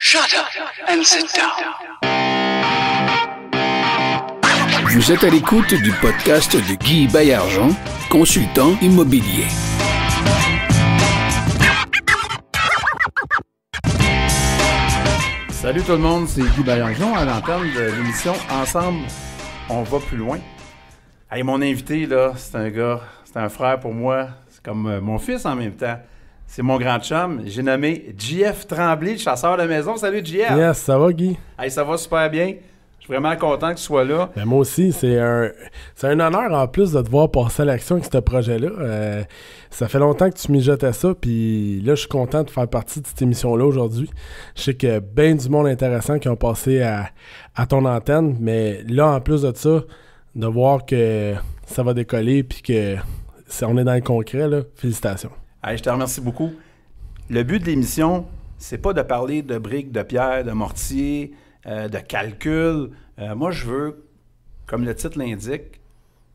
Shut up and sit down. Vous êtes à l'écoute du podcast de Guy Baillargeon, consultant immobilier. Salut tout le monde, c'est Guy Baillargeon à l'antenne de l'émission Ensemble, on va plus loin. Hey, mon invité, là, c'est un gars, c'est un frère pour moi, c'est comme mon fils en même temps. C'est mon grand chum, j'ai nommé JF Tremblay, le chasseur de maison. Salut JF! Yes, ça va Guy? Hey, ça va super bien. Je suis vraiment content que tu sois là. Ben moi aussi, c'est un honneur en plus de te voir passer à l'action avec ce projet-là. Ça fait longtemps que tu mijotais ça, puis là, je suis content de faire partie de cette émission-là aujourd'hui. Je sais qu'il y a bien du monde intéressant qui ont passé à ton antenne, mais là, en plus de ça, de voir que ça va décoller, puis on est dans le concret, là, félicitations. Hey, je te remercie beaucoup. Le but de l'émission, c'est pas de parler de briques, de pierre, de mortier, de calcul. Moi, je veux, comme le titre l'indique,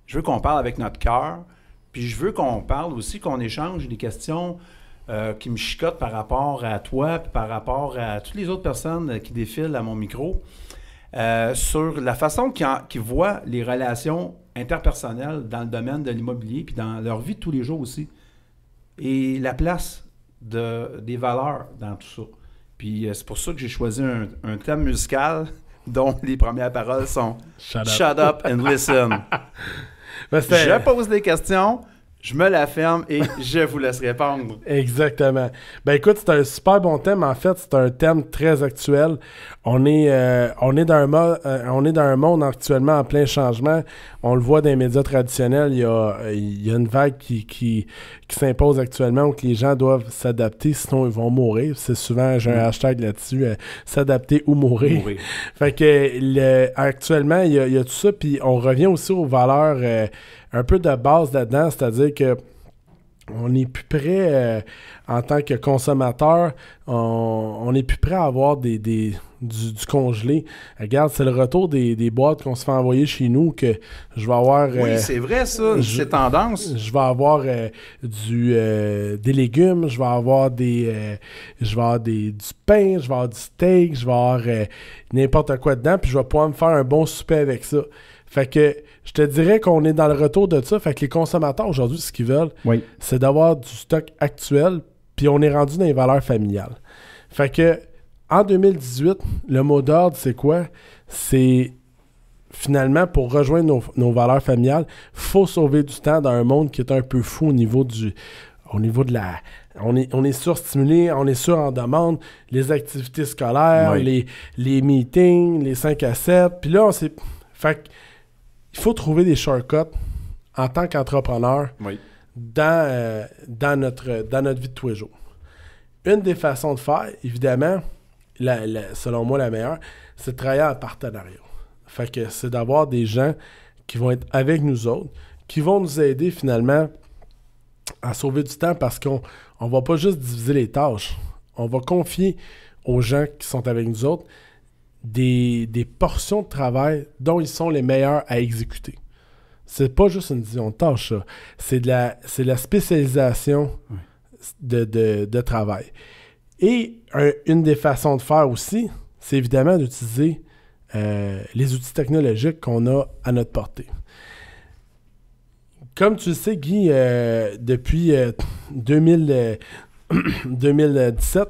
je veux qu'on parle avec notre cœur, puis je veux qu'on parle aussi, qu'on échange des questions qui me chicotent par rapport à toi, puis par rapport à toutes les autres personnes qui défilent à mon micro, sur la façon qu'ils voient les relations interpersonnelles dans le domaine de l'immobilier, puis dans leur vie de tous les jours aussi, et la place des valeurs dans tout ça. Puis c'est pour ça que j'ai choisi un thème musical dont les premières paroles sont « Shut up and listen ». Je pose des questions, je me la ferme et je vous laisse répondre. Exactement. Ben écoute, c'est un super bon thème. En fait, c'est un thème très actuel. On est dans un monde actuellement en plein changement. On le voit dans les médias traditionnels. Il y a une vague qui s'impose actuellement où les gens doivent s'adapter, sinon ils vont mourir. C'est souvent, j'ai un hashtag là-dessus, s'adapter ou mourir. Fait que actuellement, il y a tout ça. Puis on revient aussi aux valeurs un peu de base là-dedans, c'est-à-dire que on n'est plus prêt en tant que consommateur, on n'est plus prêt à avoir du congelé. Regarde, c'est le retour des boîtes qu'on se fait envoyer chez nous que je vais avoir... oui, c'est vrai ça, c'est tendance. Je vais avoir des légumes, je vais avoir du pain, je vais avoir du steak, je vais avoir n'importe quoi dedans, puis je vais pouvoir me faire un bon souper avec ça. Fait que je te dirais qu'on est dans le retour de ça. Fait que les consommateurs aujourd'hui, ce qu'ils veulent, c'est d'avoir du stock actuel, puis on est rendu dans les valeurs familiales. Fait que en 2018, le mot d'ordre, c'est quoi? C'est finalement pour rejoindre nos valeurs familiales, il faut sauver du temps dans un monde qui est un peu fou au niveau de la... On est surstimulé, on est sur en demande, les activités scolaires, les meetings, les 5 à 7. Puis là, fait que il faut trouver des shortcuts en tant qu'entrepreneur dans notre vie de tous les jours. Une des façons de faire, évidemment, selon moi la meilleure, c'est de travailler en partenariat. Fait que c'est d'avoir des gens qui vont être avec nous autres, qui vont nous aider finalement à sauver du temps parce qu'on va pas juste diviser les tâches. On va confier aux gens qui sont avec nous autres des portions de travail dont ils sont les meilleurs à exécuter. C'est pas juste une division de tâches, ça. C'est de la spécialisation de travail. Et une des façons de faire aussi, c'est évidemment d'utiliser les outils technologiques qu'on a à notre portée. Comme tu le sais, Guy, depuis 2017,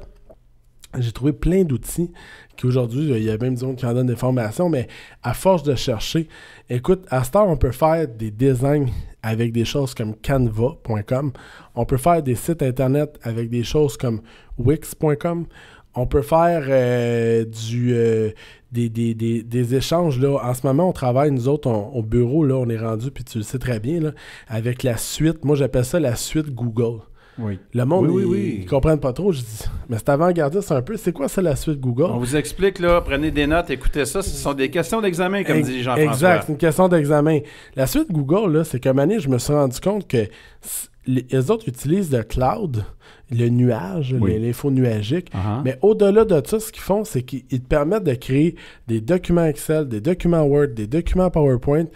j'ai trouvé plein d'outils qu'aujourd'hui, il y a même des gens qui en donnent des formations, mais à force de chercher, écoute, à cette heure, on peut faire des designs avec des choses comme canva.com, on peut faire des sites internet avec des choses comme wix.com, on peut faire des échanges. Là. En ce moment, on travaille, nous autres, au bureau, là, on est rendu, puis tu le sais très bien, là, avec la suite, moi j'appelle ça la suite Google. Oui. Le monde, ils comprennent pas trop. Je dis, mais c'est avant-gardiste un peu. C'est quoi ça, la suite Google? On vous explique, là, prenez des notes, écoutez ça. Ce sont des questions d'examen, comme dit Jean-François. Exact, c'est une question d'examen. La suite Google, là, c'est qu'à un moment donné, je me suis rendu compte que les autres utilisent le cloud, le nuage, l'info nuagique. Mais au-delà de ça, ce qu'ils font, c'est qu'ils te permettent de créer des documents Excel, des documents Word, des documents PowerPoint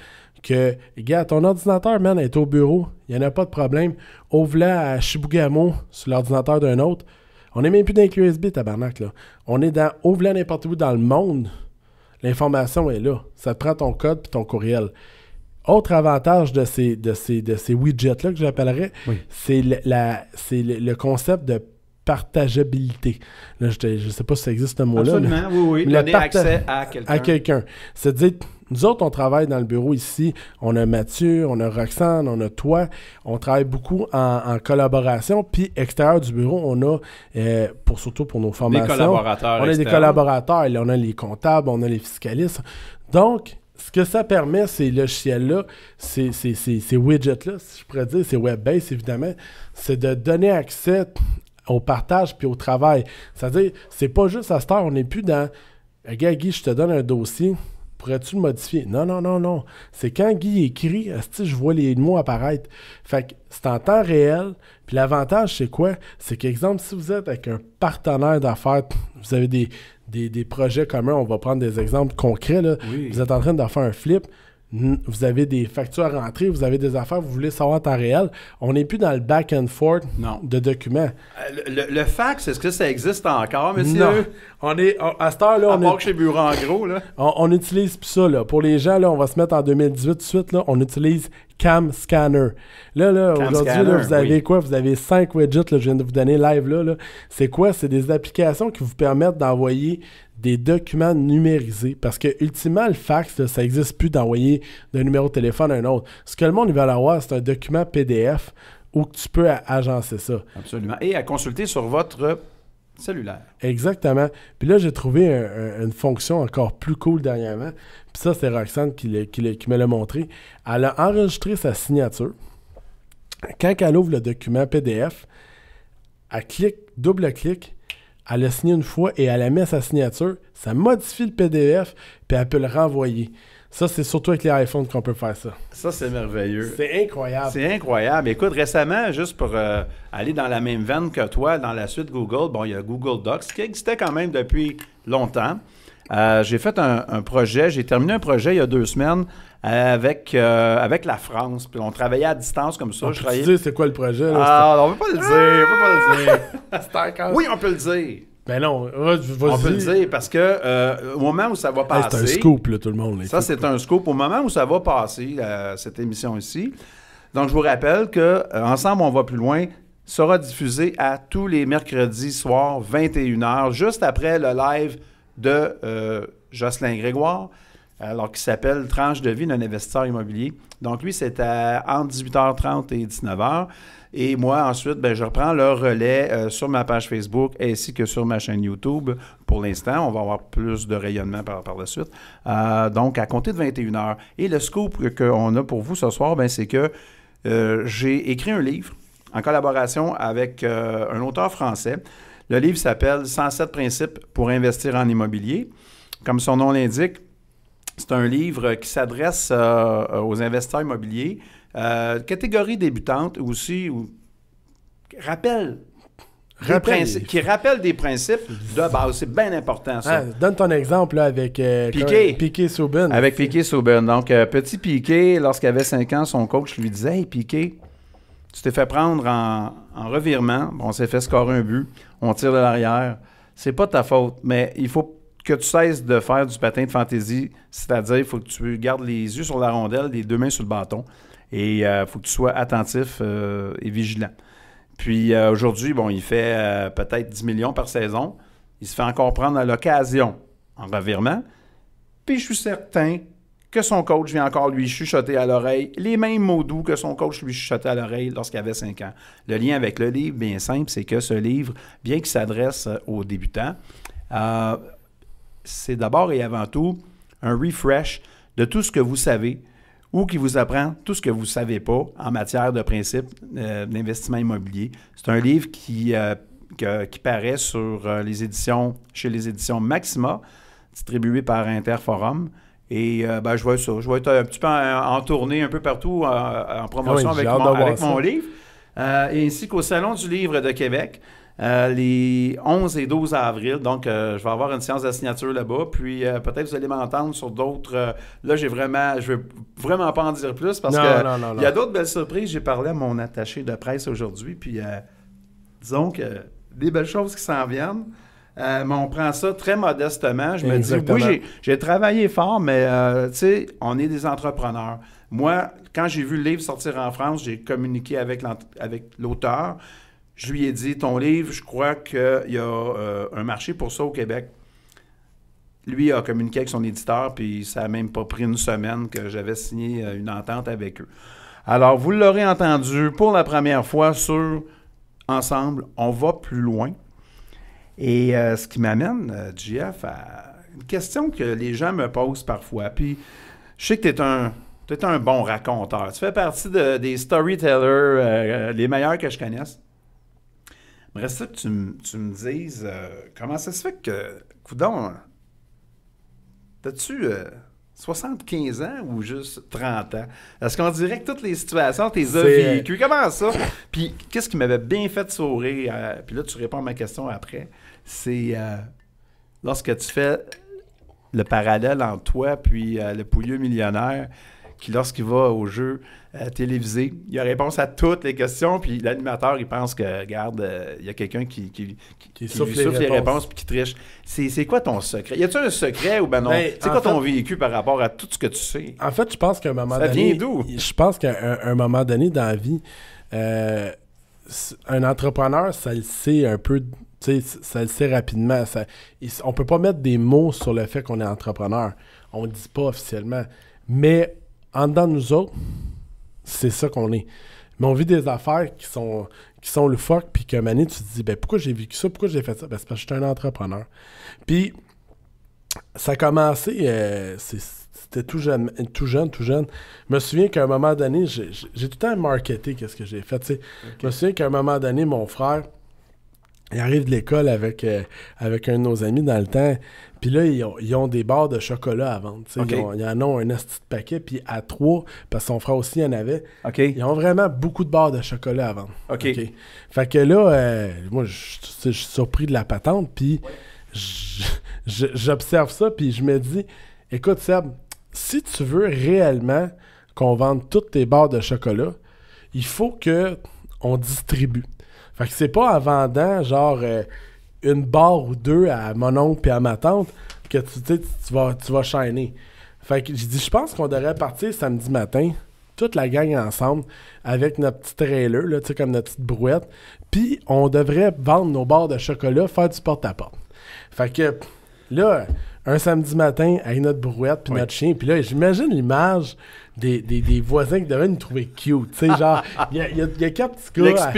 que, gars, ton ordinateur, man, est au bureau, il n'y en a pas de problème. Ouvre-la à Chibougamau sur l'ordinateur d'un autre. On n'est même plus dans les clés USB, tabarnak, là. On est dans ouvre-la n'importe où dans le monde. L'information est là. Ça te prend ton code et ton courriel. Autre avantage de ces widgets-là que j'appellerais, c'est le concept de partageabilité. Là, je ne sais pas si ça existe ce mot-là. Absolument, oui. Donner accès à quelqu'un. C'est-à-dire, nous autres, on travaille dans le bureau ici. On a Mathieu, on a Roxane, on a toi. On travaille beaucoup en collaboration. Puis, extérieur du bureau, on a, surtout pour nos formations, des collaborateurs on a des collaborateurs. Là, on a les comptables, on a les fiscalistes. Donc, ce que ça permet, ces logiciels-là, ces widgets-là, si je pourrais dire, c'est web-based, évidemment, c'est de donner accès au partage puis au travail. C'est-à-dire, c'est pas juste à cette heure, on n'est plus dans « Regarde, Guy, je te donne un dossier, pourrais-tu le modifier? » Non. C'est quand Guy écrit, je vois les mots apparaître. Fait que c'est en temps réel. Puis l'avantage, c'est quoi? C'est qu'exemple, si vous êtes avec un partenaire d'affaires, vous avez des projets communs, on va prendre des exemples concrets, là. Oui. Vous êtes en train de faire un flip, vous avez des factures à rentrer, vous avez des affaires, vous voulez savoir en temps réel. On n'est plus dans le back and forth de documents. Le fax, est-ce que ça existe encore, monsieur? Non. À cette heure-là, à part chez Bureau en gros, là. On utilise plus ça, là. Pour les gens, là, on va se mettre en 2018 tout de suite, là, on utilise Cam Scanner. Là, aujourd'hui, là, vous avez quoi? Vous avez 5 widgets, là, je viens de vous donner live, là. C'est quoi? C'est des applications qui vous permettent d'envoyer des documents numérisés. Parce que, ultimement, le fax, là, ça n'existe plus d'envoyer d'un numéro de téléphone à un autre. Ce que le monde veut avoir, c'est un document PDF où tu peux agencer ça. Absolument. Et à consulter sur votre cellulaire. Exactement. Puis là, j'ai trouvé une fonction encore plus cool dernièrement. Puis ça, c'est Roxane qui me l'a montré. Elle a enregistré sa signature. Quand elle ouvre le document PDF, elle clique, double-clique, elle a signé une fois et elle a mis sa signature. Ça modifie le PDF, puis elle peut le renvoyer. Ça, c'est surtout avec les iPhones qu'on peut faire ça. Ça, c'est merveilleux. C'est incroyable. C'est incroyable. Écoute, récemment, juste pour aller dans la même veine que toi, dans la suite Google, il y a Google Docs, qui existait quand même depuis longtemps. J'ai fait un projet, j'ai terminé un projet il y a 2 semaines avec la France. Puis on travaillait à distance comme ça. On peut dire c'est quoi le projet? Là, on ne peut pas le dire. Oui, on peut le dire. Ben non, vas-y. On peut le dire parce que au moment où ça va passer... c'est un scoop, là, tout le monde. Ça, c'est un scoop. Au moment où ça va passer, cette émission ici, donc je vous rappelle que Ensemble, on va plus loin sera diffusé à tous les mercredis soirs, 21h, juste après le live de Jocelyn Grégoire, alors qui s'appelle « Tranche de vie d'un investisseur immobilier ». Donc lui, c'est entre 18h30 et 19h. Et moi, ensuite, je reprends le relais sur ma page Facebook ainsi que sur ma chaîne YouTube. Pour l'instant, on va avoir plus de rayonnement par la suite. Donc, à compter de 21h. Et le scoop qu'on a pour vous ce soir, c'est que j'ai écrit un livre en collaboration avec un auteur français. Le livre s'appelle « 107 principes pour investir en immobilier ». Comme son nom l'indique, c'est un livre qui s'adresse aux investisseurs immobiliers, catégorie débutante aussi, qui rappelle des principes de base. C'est bien important, ça. Donne ton exemple là, avec Piqué Souben. Avec Piqué Souben. Donc, petit Piqué, lorsqu'il avait 5 ans, son coach lui disait « Hey, Piqué, tu t'es fait prendre en revirement. On s'est fait scorer un but. On tire de l'arrière. C'est pas ta faute, mais il faut que tu cesses de faire du patin de fantaisie, c'est-à-dire il faut que tu gardes les yeux sur la rondelle, les 2 mains sur le bâton, et il faut que tu sois attentif et vigilant. Puis aujourd'hui, il fait peut-être 10 millions par saison. Il se fait encore prendre à l'occasion en revirement. Puis je suis certain que son coach vient encore lui chuchoter à l'oreille les mêmes mots doux que son coach lui chuchotait à l'oreille lorsqu'il avait 5 ans. Le lien avec le livre, bien simple, c'est que ce livre, bien qu'il s'adresse aux débutants, c'est d'abord et avant tout un refresh de tout ce que vous savez ou qui vous apprend tout ce que vous ne savez pas en matière de principes d'investissement immobilier. C'est un livre qui paraît chez les éditions Maxima, distribué par Interforum. Et je vois ça. Je vais être un petit peu en tournée un peu partout en promotion avec mon livre. Ainsi qu'au Salon du livre de Québec. Les 11 et 12 avril. Donc, je vais avoir une séance de signature là-bas. Puis, peut-être vous allez m'entendre sur d'autres... là, je ne veux vraiment pas en dire plus parce y a d'autres belles surprises. J'ai parlé à mon attaché de presse aujourd'hui. Puis, disons que des belles choses qui s'en viennent. Mais on prend ça très modestement. Je me dis, Exactement. oui, j'ai travaillé fort, mais tu sais, on est des entrepreneurs. Moi, quand j'ai vu le livre sortir en France, j'ai communiqué avec l'auteur. Je lui ai dit, ton livre, je crois qu'il y a un marché pour ça au Québec. Lui a communiqué avec son éditeur, puis ça n'a même pas pris une semaine que j'avais signé une entente avec eux. Alors, vous l'aurez entendu pour la première fois sur Ensemble, on va plus loin. Et ce qui m'amène, JF, à une question que les gens me posent parfois. Puis, je sais que tu es un bon raconteur. Tu fais partie des storytellers, les meilleurs que je connaisse. J'aimerais ça que tu me dises comment ça se fait que, coudonc, t'as-tu 75 ans ou juste 30 ans? Est-ce qu'on dirait que toutes les situations, tu les as vécues? Comment ça? Puis, qu'est-ce qui m'avait bien fait sourire? Puis là, tu réponds à ma question après. C'est lorsque tu fais le parallèle entre toi puis le pouilleux millionnaire qui, lorsqu'il va au jeu télévisé, il a réponse à toutes les questions, puis l'animateur, il pense que, regarde, il y a quelqu'un qui lui souffle les réponses puis qui triche. C'est quoi ton secret? Y a-tu un secret ou ben non? C'est quoi ton vécu par rapport à tout ce que tu sais? En fait, je pense qu'à un moment donné... Ça vient d'où? Je pense qu'à un moment donné dans la vie, un entrepreneur, ça le sait un peu... Tu sais, ça le sait rapidement. On peut pas mettre des mots sur le fait qu'on est entrepreneur. On le dit pas officiellement. Mais en dedans de nous autres, c'est ça qu'on est. Mais on vit des affaires qui sont loufoques, puis qu'à un moment donné, tu te dis, ben pourquoi j'ai vécu ça? Pourquoi j'ai fait ça? Ben c'est parce que je suis un entrepreneur. Puis, ça a commencé, c'était tout jeune. Je me souviens qu'à un moment donné, j'ai tout le temps marketé qu'est-ce que j'ai fait. Okay. Je me souviens qu'à un moment donné, mon frère, il arrive de l'école avec un de nos amis dans le temps, puis là, ils ont des barres de chocolat à vendre. Okay. Ils en ont un esti de paquet, puis à 3, parce que son frère aussi en avait, ils ont vraiment beaucoup de barres de chocolat à vendre. Okay. Fait que là, moi, je suis surpris de la patente, puis j'observe ça, puis je me dis, écoute Seb, si tu veux réellement qu'on vende toutes tes barres de chocolat, il faut qu'on distribue. Fait que c'est pas en vendant genre une barre ou deux à mon oncle et à ma tante que tu vas shiner. Fait que j'ai dit, je pense qu'on devrait partir samedi matin, toute la gang ensemble, avec notre petit trailer, là, comme notre petite brouette, puis on devrait vendre nos barres de chocolat, faire du porte-à-porte. Fait que là, un samedi matin, avec notre brouette puis notre chien, puis là, j'imagine l'image des voisins qui devraient nous trouver cute, tu sais, genre, il y a 4 petits gars...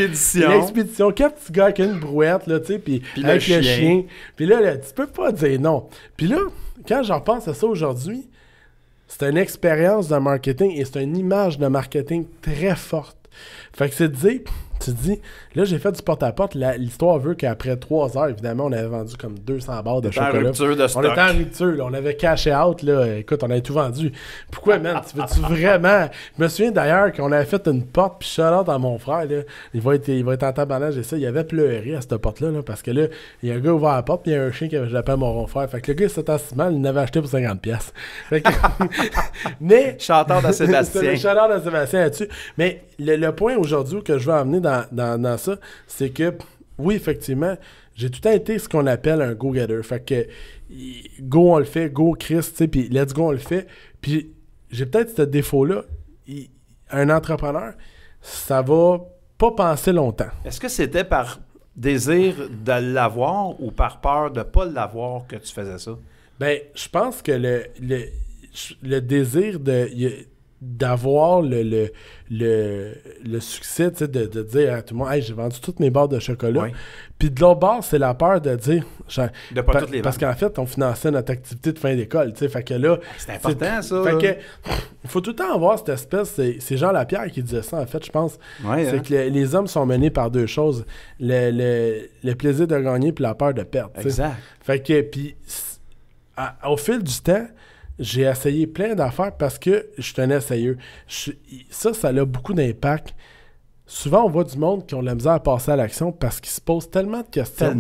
L'expédition, 4 petits gars avec une brouette, là, tu sais, puis avec le chien. Puis là, tu peux pas dire non. Puis là, quand je repense à ça aujourd'hui, c'est une expérience de marketing et c'est une image de marketing très forte. Fait que c'est de dire... Tu te dis, là, j'ai fait du porte-à-porte. L'histoire veut qu'après 3 heures, évidemment, on avait vendu comme 200 barres de chocolat. On était en rupture, là. On avait caché out, là. Écoute, on avait tout vendu. Pourquoi, man? Tu veux-tu vraiment... Je me souviens d'ailleurs qu'on avait fait une porte, puis shout-out à mon frère, là. Il va être en tabarnage et ça. Il avait pleuré à cette porte-là, là, parce que là, il y a un gars ouvert la porte, puis il y a un chien que j'appelle mon grand frère. Fait que le gars, c'était assez mal, il l'avait acheté pour 50$. Fait que... Mais... Shout-out à Sébastien. Shout-out à Sébastien là-dessus. Mais le point aujourd'hui que je veux amener dans ça, c'est que, oui, effectivement, j'ai tout le temps été ce qu'on appelle un go-getter. Fait que, go, on le fait, go, Chris, tu sais, puis let's go, on le fait. Puis, j'ai peut-être ce défaut-là. Un entrepreneur, ça va pas penser longtemps. Est-ce que c'était par désir de l'avoir ou par peur de pas l'avoir que tu faisais ça? Ben, je pense que le désir d'avoir le succès, tu sais, de dire à tout le monde, hey, j'ai vendu toutes mes barres de chocolat. Oui. Puis de l'autre bord, c'est la peur de dire, de pas toutes les parce qu'en fait, on finançait notre activité de fin d'école, tu sais, fait que là... C'est important, ça. Fait que, il faut tout le temps avoir cette espèce, c'est Jean Lapierre qui disait ça, en fait, je pense. Ouais, c'est que les hommes sont menés par 2 choses, le plaisir de gagner puis la peur de perdre. Exact. T'sais. Fait que, puis, au fil du temps, j'ai essayé plein d'affaires parce que je suis un essayeux. Ça a beaucoup d'impact. Souvent, on voit du monde qui ont de la misère à passer à l'action parce qu'ils se posent tellement de questions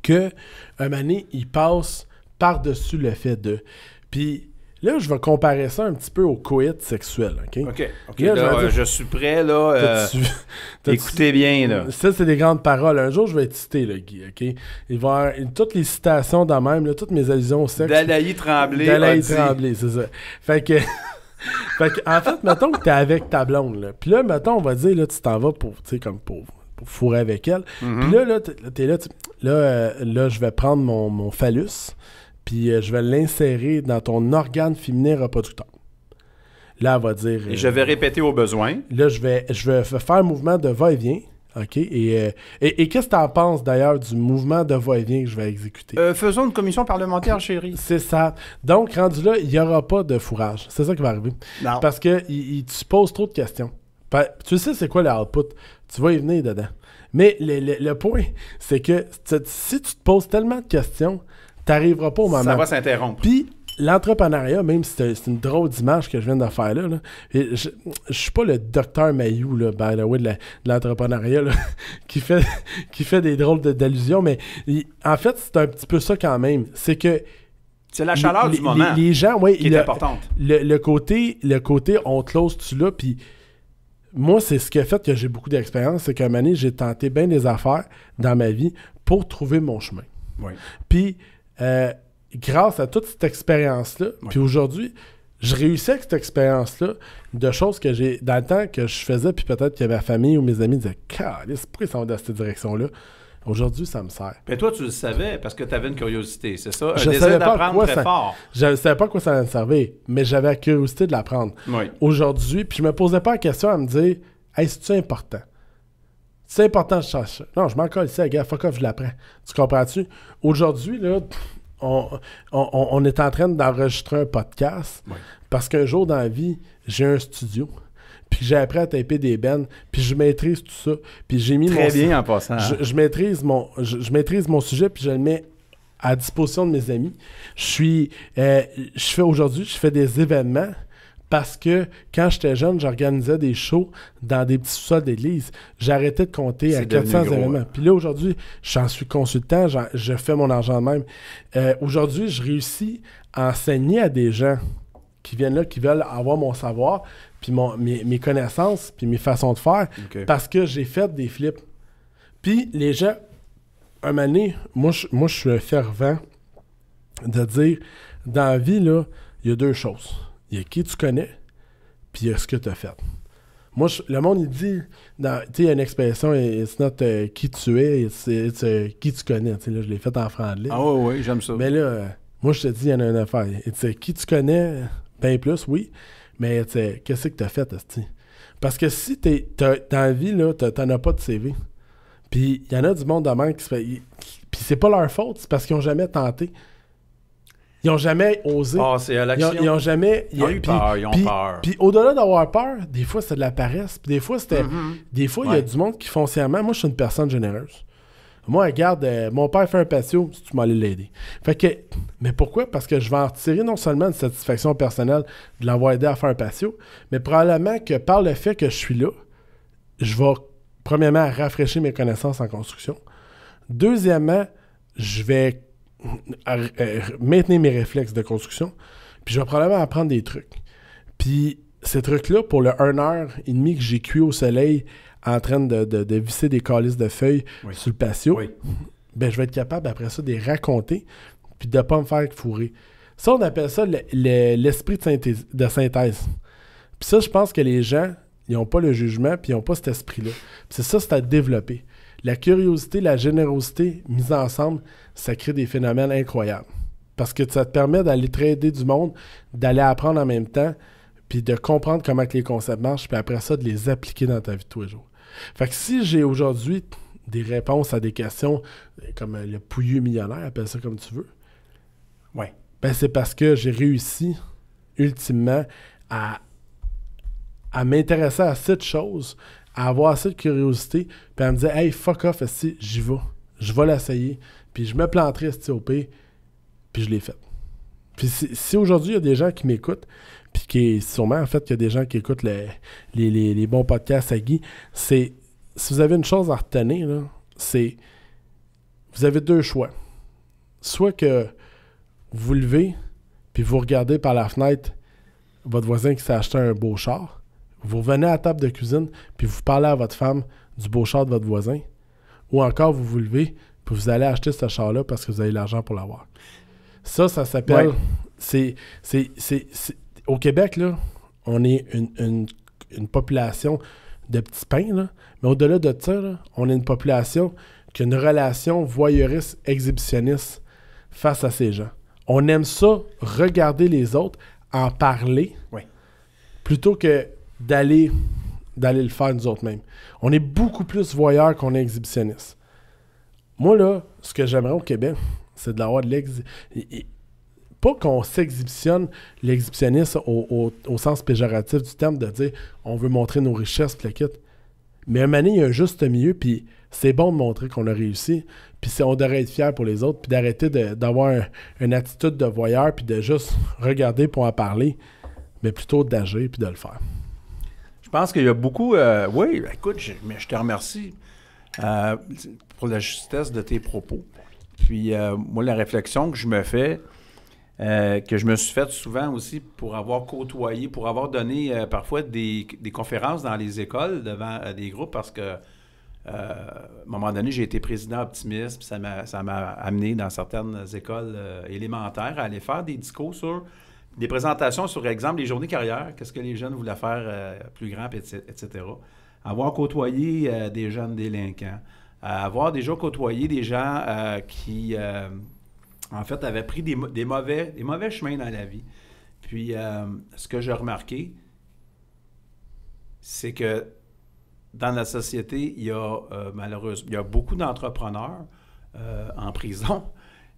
qu'un moment donné, ils passent par-dessus le fait de... Puis Là, je vais comparer ça un petit peu au coït sexuel, OK? OK. Là, je suis prêt, là. Écoutez bien, là. Ça, c'est des grandes paroles. Un jour, je vais te citer, là, Guy, OK? Il va y avoir toutes les citations dans même, là, toutes mes allusions au sexe. Dalaï Tremblay. C'est ça. Fait que... en fait, mettons que t'es avec ta blonde, là. Puis là, mettons, on va dire, là, tu t'en vas pour, tu sais, comme pour fourrer avec elle. Puis là, t'es là, là, je vais prendre mon phallus, puis je vais l'insérer dans ton organe féminin reproducteur. Là, elle va dire... Et je vais répéter au besoin. Là, je vais faire un mouvement de va-et-vient, OK? Et qu'est-ce que tu en penses, d'ailleurs, du mouvement de va-et-vient que je vais exécuter? Faisons une commission parlementaire, chérie. C'est ça. Donc, rendu là, il n'y aura pas de fourrage. C'est ça qui va arriver. Non. Parce que tu poses trop de questions. Tu sais c'est quoi le output. Tu vas y venir dedans. Mais le point, c'est que si tu te poses tellement de questions, tu n'arriveras pas au moment. Ça va s'interrompre. Puis, l'entrepreneuriat, même si c'est une drôle d'image que je viens de faire là, je suis pas le docteur Mayou, là, by the way, de l'entrepreneuriat, là, qui fait des drôles d'allusions, mais en fait, c'est un petit peu ça quand même. C'est que c'est la chaleur du moment les gens, qui est importante. Le côté on close tu là, puis moi, c'est ce qui a fait que j'ai beaucoup d'expérience, c'est qu'à un moment donné, j'ai tenté bien des affaires dans ma vie pour trouver mon chemin. Oui. Puis, grâce à toute cette expérience-là, puis aujourd'hui, je réussis avec cette expérience-là de choses que j'ai, dans le temps que je faisais, puis peut-être que ma famille ou mes amis disaient « Calisse, pourquoi ils s'en vont dans cette direction-là? » Aujourd'hui, ça me sert. Mais toi, tu le savais parce que tu avais une curiosité, c'est ça? Je désir d'apprendre très fort. Je ne savais pas à quoi ça allait me servir, mais j'avais la curiosité de l'apprendre. Oui. Aujourd'hui, puis je me posais pas la question à me dire « Hey, c'est-tu important? » C'est important, je cherche ça. Non, je m'en colle ici, gars, fuck off, je l'apprends. Tu comprends-tu? Aujourd'hui, là, on est en train d'enregistrer un podcast parce qu'un jour dans la vie, j'ai un studio. Puis j'ai appris à taper des bennes, puis je maîtrise tout ça. Puis j'ai mis très bien en passant. Je maîtrise mon sujet, puis je le mets à disposition de mes amis. Je fais des événements parce que quand j'étais jeune, j'organisais des shows dans des petits sous-sols d'église. J'ai arrêté de compter à 400 événements. Puis là, aujourd'hui, j'en suis consultant, je fais mon argent de même. Aujourd'hui, je réussis à enseigner à des gens qui viennent là, qui veulent avoir mon savoir, puis mes connaissances, puis mes façons de faire, parce que j'ai fait des flips. Puis les gens, un moment donné, moi je suis un fervent de dire, dans la vie, là, il y a deux choses. Il y a qui tu connais, puis il y a ce que tu as fait. Moi, le monde, il dit, tu sais, il y a une expression, it's not qui tu es, it's qui tu connais. Tu sais, là, je l'ai fait en franglais. Ah oui, j'aime ça. Mais là, moi, je te dis, il y en a une affaire. Qui tu connais, bien plus, oui, mais qu'est-ce que tu as fait, esti? Parce que si dans la vie, là, t'en as pas de CV. Puis il y en a du monde de même qui se fait... Puis c'est pas leur faute, c'est parce qu'ils n'ont jamais tenté. Ils n'ont jamais osé. Ah, c'est à l'action. Ils ont jamais... Ils ont eu peur, ils ont peur. Puis au-delà d'avoir peur, des fois, c'est de la paresse. Puis des fois, des fois, il y a du monde qui foncièrement... Moi, je suis une personne généreuse. Moi, regarde, mon père fait un patio, si tu m'allais l'aider. Fait que... Mais pourquoi? Parce que je vais en retirer non seulement une satisfaction personnelle de l'avoir aidé à faire un patio, mais probablement que par le fait que je suis là, je vais, premièrement, rafraîchir mes connaissances en construction. Deuxièmement, je vais maintenir mes réflexes de construction. Puis je vais probablement apprendre des trucs. Puis ces trucs-là, pour le 1h30 que j'ai cuit au soleil en train de visser des calices de feuilles sur le patio, ben, je vais être capable après ça de les raconter puis de ne pas me faire fourrer. Ça, on appelle ça l'esprit de synthèse. Puis ça, je pense que les gens, ils n'ont pas le jugement puis ils n'ont pas cet esprit-là. Puis c'est à développer. La curiosité, la générosité mises ensemble, ça crée des phénomènes incroyables. Parce que ça te permet d'aller trader du monde, d'aller apprendre en même temps, puis de comprendre comment que les concepts marchent, puis après ça, de les appliquer dans ta vie de tous les jours. Fait que si j'ai aujourd'hui des réponses à des questions comme le pouilleux millionnaire, appelle ça comme tu veux, ben c'est parce que j'ai réussi, ultimement, à m'intéresser à cette chose, à avoir assez de curiosité, puis à me dire « Hey, fuck off, j'y vais. Je vais l'essayer. » Puis je me planterai au pire, puis je l'ai fait. Puis si aujourd'hui, il y a des gens qui m'écoutent, puis sûrement, en fait, qu'il y a des gens qui écoutent les bons podcasts à Guy, c'est... Si vous avez une chose à retenir, là, c'est... Vous avez deux choix. Soit que vous levez, puis vous regardez par la fenêtre votre voisin qui s'est acheté un beau char, vous revenez à la table de cuisine, puis vous parlez à votre femme du beau char de votre voisin, ou encore vous vous levez, puis vous allez acheter ce char-là parce que vous avez l'argent pour l'avoir. Ça s'appelle... Ouais. Au Québec, là, on est une population de petits pains, là, mais au-delà de ça, là, on est une population qui a une relation voyeuriste, exhibitionniste face à ces gens. On aime ça, regarder les autres, en parler, plutôt que d'aller le faire nous autres mêmes. On est beaucoup plus voyeurs qu'on est exhibitionniste. Moi, là, ce que j'aimerais au Québec, c'est d'avoir de pas qu'on s'exhibitionne l'exhibitionnisme au sens péjoratif du terme, de dire on veut montrer nos richesses, puis le kit. Mais à un moment donné, il y a un juste milieu, puis c'est bon de montrer qu'on a réussi, puis on devrait être fiers pour les autres, puis d'arrêter d'avoir une attitude de voyeur, puis de juste regarder pour en parler, mais plutôt d'agir, puis de le faire. Je pense qu'il y a beaucoup... oui, écoute, je te remercie pour la justesse de tes propos. Puis moi, la réflexion que je me fais, que je me suis faite souvent aussi pour avoir côtoyé, pour avoir donné parfois des conférences dans les écoles devant des groupes, parce que à un moment donné, j'ai été président optimiste, puis ça m'a amené dans certaines écoles élémentaires à aller faire des discours sur des présentations sur, exemple, les journées carrière, qu'est-ce que les jeunes voulaient faire plus grand, etc. Avoir côtoyé des jeunes délinquants, avoir déjà côtoyé des gens qui, en fait, avaient pris des mauvais chemins dans la vie. Puis, ce que j'ai remarqué, c'est que dans la société, il y a malheureusement, il y a beaucoup d'entrepreneurs en prison.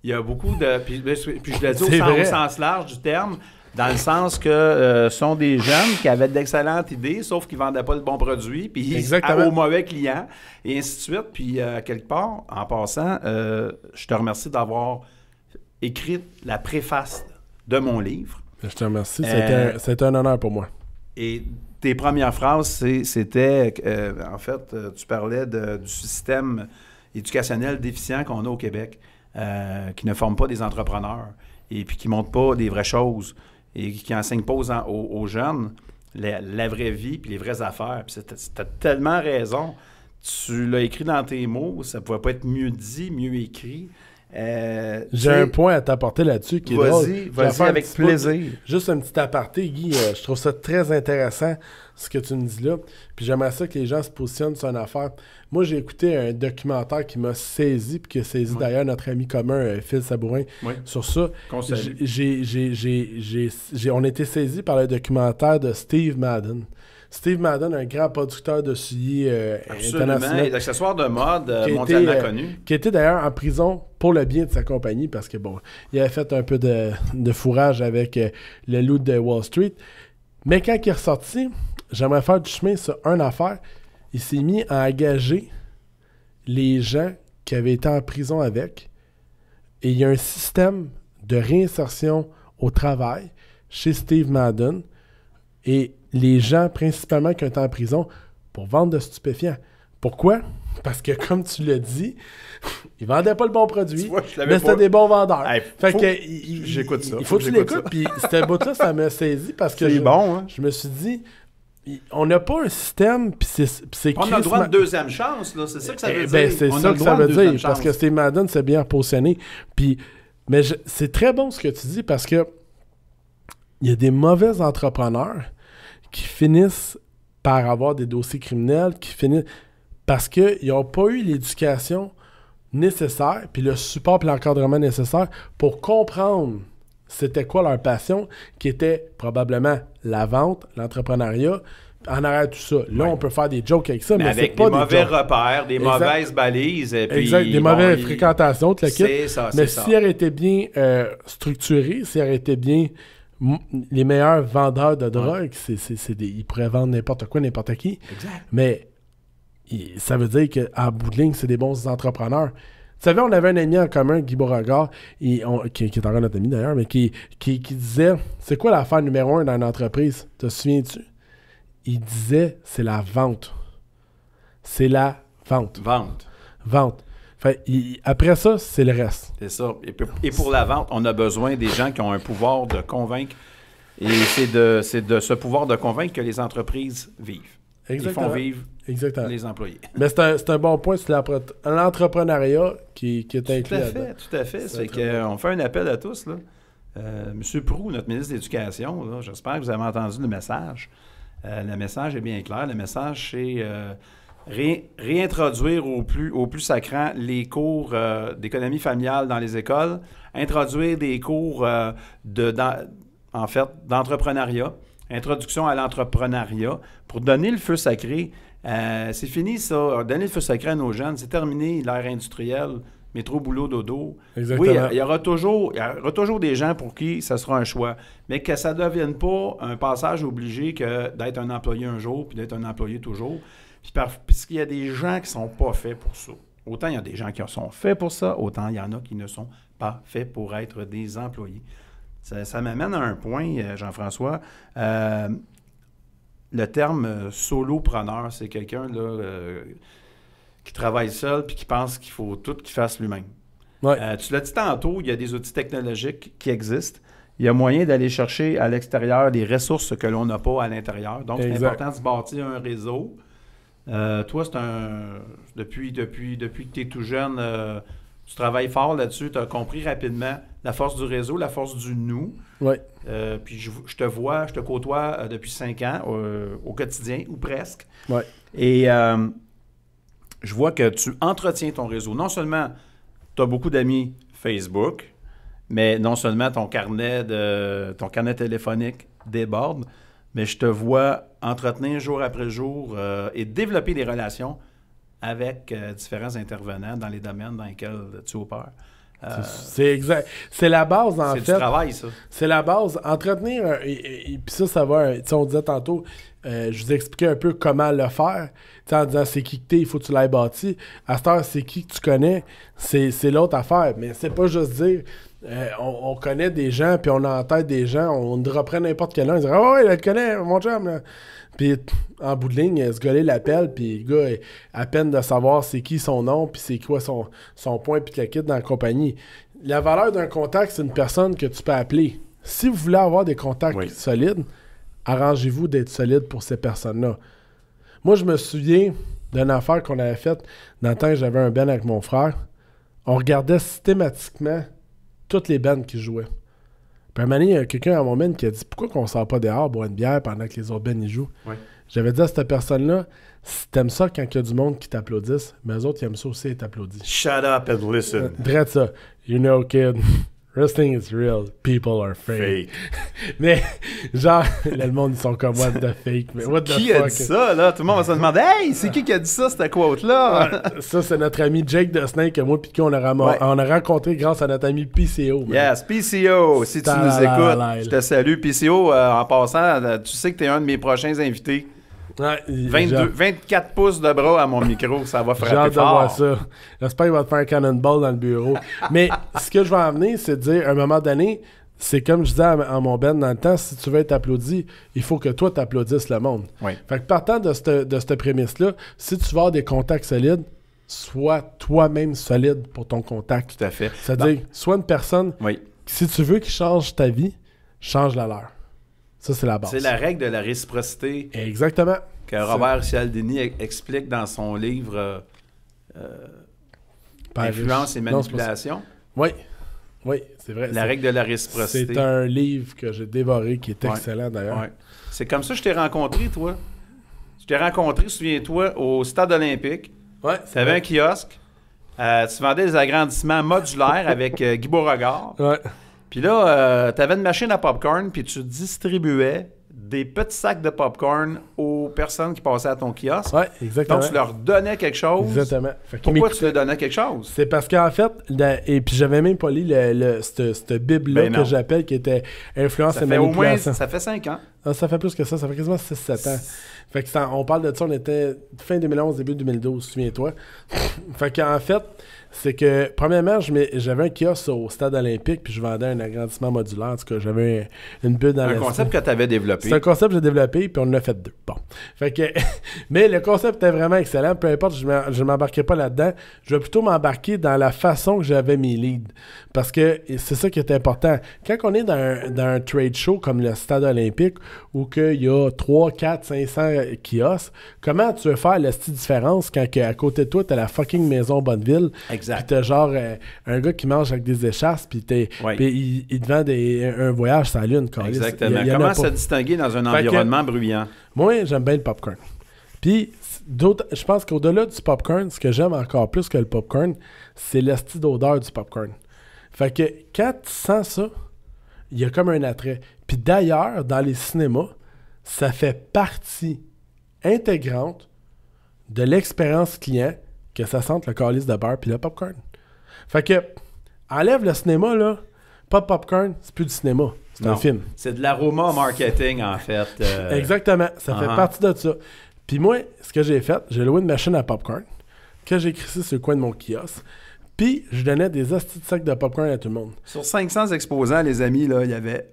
Il y a beaucoup de... Puis je le dis au sens large du terme, dans le sens que sont des jeunes qui avaient d'excellentes idées, sauf qu'ils ne vendaient pas le bon produit, puis aux mauvais clients, et ainsi de suite. Puis, quelque part, en passant, je te remercie d'avoir écrit la préface de mon livre. Je te remercie. C'était un honneur pour moi. Et tes premières phrases, c'était... en fait, tu parlais du système éducationnel déficient qu'on a au Québec, qui ne forme pas des entrepreneurs et puis qui ne montrent pas des vraies choses et qui n'enseignent pas aux jeunes la vraie vie puis les vraies affaires. Puis tu as tellement raison. Tu l'as écrit dans tes mots. Ça ne pouvait pas être mieux dit, mieux écrit. J'ai un point à t'apporter là-dessus qui est drôle. Vas-y, avec plaisir. Juste un petit aparté, Guy. Je trouve ça très intéressant, ce que tu me dis là. Puis j'aimerais ça que les gens se positionnent sur une affaire. Moi, j'ai écouté un documentaire qui m'a saisi, puis qui a saisi d'ailleurs notre ami commun, Phil Sabourin, sur ça. On a été saisis par le documentaire de Steve Madden. Steve Madden, un grand producteur de souliers international. D'accessoires de mode mondialement connu. Qui était d'ailleurs en prison pour le bien de sa compagnie, parce que bon, il avait fait un peu de fourrage avec le loup de Wall Street. Mais quand il est ressorti, j'aimerais faire du chemin sur une affaire. Il s'est mis à engager les gens qui avaient été en prison avec. Et il y a un système de réinsertion au travail chez Steve Madden. Et les gens, principalement, qui ont été en prison pour vendre de stupéfiants. Pourquoi? Parce que, comme tu l'as dit, ils vendaient pas le bon produit, mais c'était des bons vendeurs. J'écoute ça. Il faut que tu l'écoutes. Puis, ce bout-là, ça m'a saisi parce que je me suis dit, on n'a pas un système, puis c'est on a le droit de deuxième chance, là. C'est ça que ça veut dire. C'est ça que ça veut dire, parce que Steve Madden s'est bien positionné. Mais c'est très bon ce que tu dis, parce que il y a des mauvais entrepreneurs qui finissent par avoir des dossiers criminels, qui finissent parce qu'ils n'ont pas eu l'éducation nécessaire, puis le support et l'encadrement nécessaire pour comprendre c'était quoi leur passion, qui était probablement la vente, l'entrepreneuriat, en arrière tout ça. Là, on peut faire des jokes avec ça, mais avec c'est pas des mauvais repères, des mauvaises balises. Et puis, exact, des mauvaises fréquentations, tout le kit. C'est ça, mais s'il aurait été bien structuré, s'il aurait été bien... les meilleurs vendeurs de drogue, ils pourraient vendre n'importe quoi, n'importe qui. Exact. Mais ça veut dire qu'en bout de ligne, c'est des bons entrepreneurs. Tu savais, on avait un ami en commun, Guy Beauregard, qui est encore notre ami d'ailleurs, mais qui disait, c'est quoi l'affaire numéro 1 dans une entreprise? Te souviens-tu? Il disait, c'est la vente. C'est la vente. Vente. Fait, après ça, c'est le reste. C'est ça. Et pour la vente, on a besoin des gens qui ont un pouvoir de convaincre. Et c'est de ce pouvoir de convaincre que les entreprises vivent. Exactement. Ils font vivre les employés. Mais c'est un bon point sur l'entrepreneuriat qui est inclus là-dedans. Tout à fait. C'est qu'on fait un appel à tous. Là. Monsieur Proulx, notre ministre de l'Éducation, là, j'espère que vous avez entendu le message. Le message est bien clair. Le message, c'est réintroduire au plus sacrant les cours d'économie familiale dans les écoles, introduire des cours d'entrepreneuriat, introduction à l'entrepreneuriat, pour donner le feu sacré. C'est fini, ça. Donner le feu sacré à nos jeunes, c'est terminé l'ère industrielle, métro, boulot, dodo. Exactement. Oui, il y aura toujours des gens pour qui ça sera un choix, mais que ça ne devienne pas un passage obligé que d'être un employé un jour puis d'être un employé toujours. Puisqu'il y a des gens qui ne sont pas faits pour ça. Autant il y a des gens qui sont faits pour ça, autant il y en a qui ne sont pas faits pour être des employés. Ça m'amène à un point, Jean-François. Le terme solopreneur, c'est quelqu'un là, qui travaille seul puis qui pense qu'il faut tout qu'il fasse lui-même. Ouais. Tu l'as dit tantôt, il y a des outils technologiques qui existent. Il y a moyen d'aller chercher à l'extérieur des ressources que l'on n'a pas à l'intérieur. Donc, c'est important de se bâtir un réseau. Toi, depuis que tu es tout jeune, tu travailles fort là-dessus. Tu as compris rapidement la force du réseau, la force du nous. Oui. Puis je te côtoie depuis 5 ans au quotidien, ou presque. Oui. Et je vois que tu entretiens ton réseau. Non seulement tu as beaucoup d'amis Facebook, mais non seulement ton carnet téléphonique déborde, mais je te vois entretenir jour après jour et développer des relations avec différents intervenants dans les domaines dans lesquels tu opères. C'est exact. C'est la base, en fait. C'est du travail, ça. C'est la base. Entretenir, et puis ça va... Tu sais, on disait tantôt, je vous expliquais un peu comment le faire. Tu sais, en disant, c'est qui que t'es, il faut que tu l'aies bâti. À cette heure, c'est qui que tu connais, c'est l'autre affaire. Mais c'est pas juste dire... on connaît des gens, puis on a en tête des gens, on reprend n'importe quel un, on dirait « Ah ouais, je le connais, mon chum! » Là. Puis en bout de ligne, ce gars-là l'appelle, puis le gars, à peine de savoir c'est qui son nom, puis c'est quoi son point, puis le kit dans la compagnie. La valeur d'un contact, c'est une personne que tu peux appeler. Si vous voulez avoir des contacts solides, arrangez-vous d'être solide pour ces personnes-là. Moi, je me souviens d'une affaire qu'on avait faite dans le temps que j'avais un band avec mon frère. On regardait systématiquement toutes les bandes qui jouaient. Puis un moment donné, il y a quelqu'un à mon band qui a dit « Pourquoi qu'on sort pas dehors boire une bière pendant que les autres bands y jouent? Oui. » J'avais dit à cette personne-là, si t'aimes ça quand il y a du monde qui t'applaudisse, mais eux autres, ils aiment ça aussi être applaudis. Shut up and listen. Drette ça. You know, kid, wrestling is real. People are fake. Mais, genre, le monde, ils sont comme what the fake. Mais what the fuck? Qui a dit ça, là? Tout le monde va se demander, hey, c'est qui a dit ça, cette quote-là? Ça, c'est notre ami Jake the Snake, que moi, puis qu'on a rencontré grâce à notre ami PCO. Yes, PCO, si tu nous écoutes, je te salue. PCO, en passant, tu sais que tu es un de mes prochains invités. Ouais, 24 pouces de bras à mon micro, ça va frapper fort. J'ai hâte de voir ça. J'espère qu'il va te faire un cannonball dans le bureau. Mais ce que je vais en venir, c'est de dire, à un moment donné, c'est comme je disais à mon Ben dans le temps, si tu veux être applaudi, il faut que toi, t'applaudisses le monde. Oui. Fait que partant de cette prémisse-là, si tu veux avoir des contacts solides, sois toi-même solide pour ton contact. Tout à fait. C'est-à-dire, sois une personne, si tu veux qu'il change ta vie, change la leur. Ça, c'est la base. C'est la règle de la réciprocité. Exactement. Que Robert Cialdini explique dans son livre Influence et manipulation. Oui, c'est vrai. La règle de la réciprocité. C'est un livre que j'ai dévoré qui est excellent d'ailleurs. Ouais. C'est comme ça que je t'ai rencontré, toi. Je t'ai rencontré, souviens-toi, au Stade olympique. Ouais. Tu avais un kiosque. Tu vendais des agrandissements modulaires avec Guy Beauregard. Ouais. Puis là, tu avais une machine à popcorn, puis tu distribuais des petits sacs de popcorn aux personnes qui passaient à ton kiosque. Oui, exactement. Donc, tu leur donnais quelque chose. Exactement. Pourquoi tu leur donnais quelque chose? C'est parce qu'en fait, et puis j'avais même pas lu cette Bible-là que j'appelle, qui était Influence et manipulation. Ça fait 5 ans. Ça fait plus que ça fait quasiment 6-7 ans. Fait que on parle de ça, on était fin 2011, début 2012, souviens-toi. Fait qu'en fait, c'est que, premièrement, j'avais un kiosque au stade olympique, puis je vendais un agrandissement modulaire. En tout cas, j'avais une bulle dans un concept que tu avais développé. C'est un concept que j'ai développé, puis on en a fait 2. Bon. Fait que, mais le concept était vraiment excellent. Peu importe, je ne m'embarquais pas là-dedans. Je vais plutôt m'embarquer dans la façon que j'avais mes leads. Parce que c'est ça qui est important. Quand on est dans un trade show comme le stade olympique, où il y a 3, 4, 500 kiosques, comment tu veux faire la petite différence quand à côté de toi, tu as la fucking maison Bonneville? Exact. Puis t'as genre un gars qui mange avec des échasses, puis il te vend un voyage sur la lune. Exactement. Comment se distinguer dans un environnement bruyant? Moi, j'aime bien le popcorn. Puis, je pense qu'au-delà du popcorn, ce que j'aime encore plus que le popcorn, c'est l'hostie d'odeur du popcorn. Fait que quand tu sens ça, il y a comme un attrait. Puis d'ailleurs, dans les cinémas, ça fait partie intégrante de l'expérience client que ça sente le calice de beurre puis le popcorn. Fait que, enlève le cinéma, là, pas de popcorn, c'est plus du cinéma. C'est un film. C'est de l'aroma marketing, en fait. Exactement. Ça fait partie de ça. Puis moi, ce que j'ai fait, j'ai loué une machine à popcorn que j'ai crissé sur le coin de mon kiosque. Puis, je donnais des hosties de sacs de popcorn à tout le monde. Sur 500 exposants, les amis, là, il y avait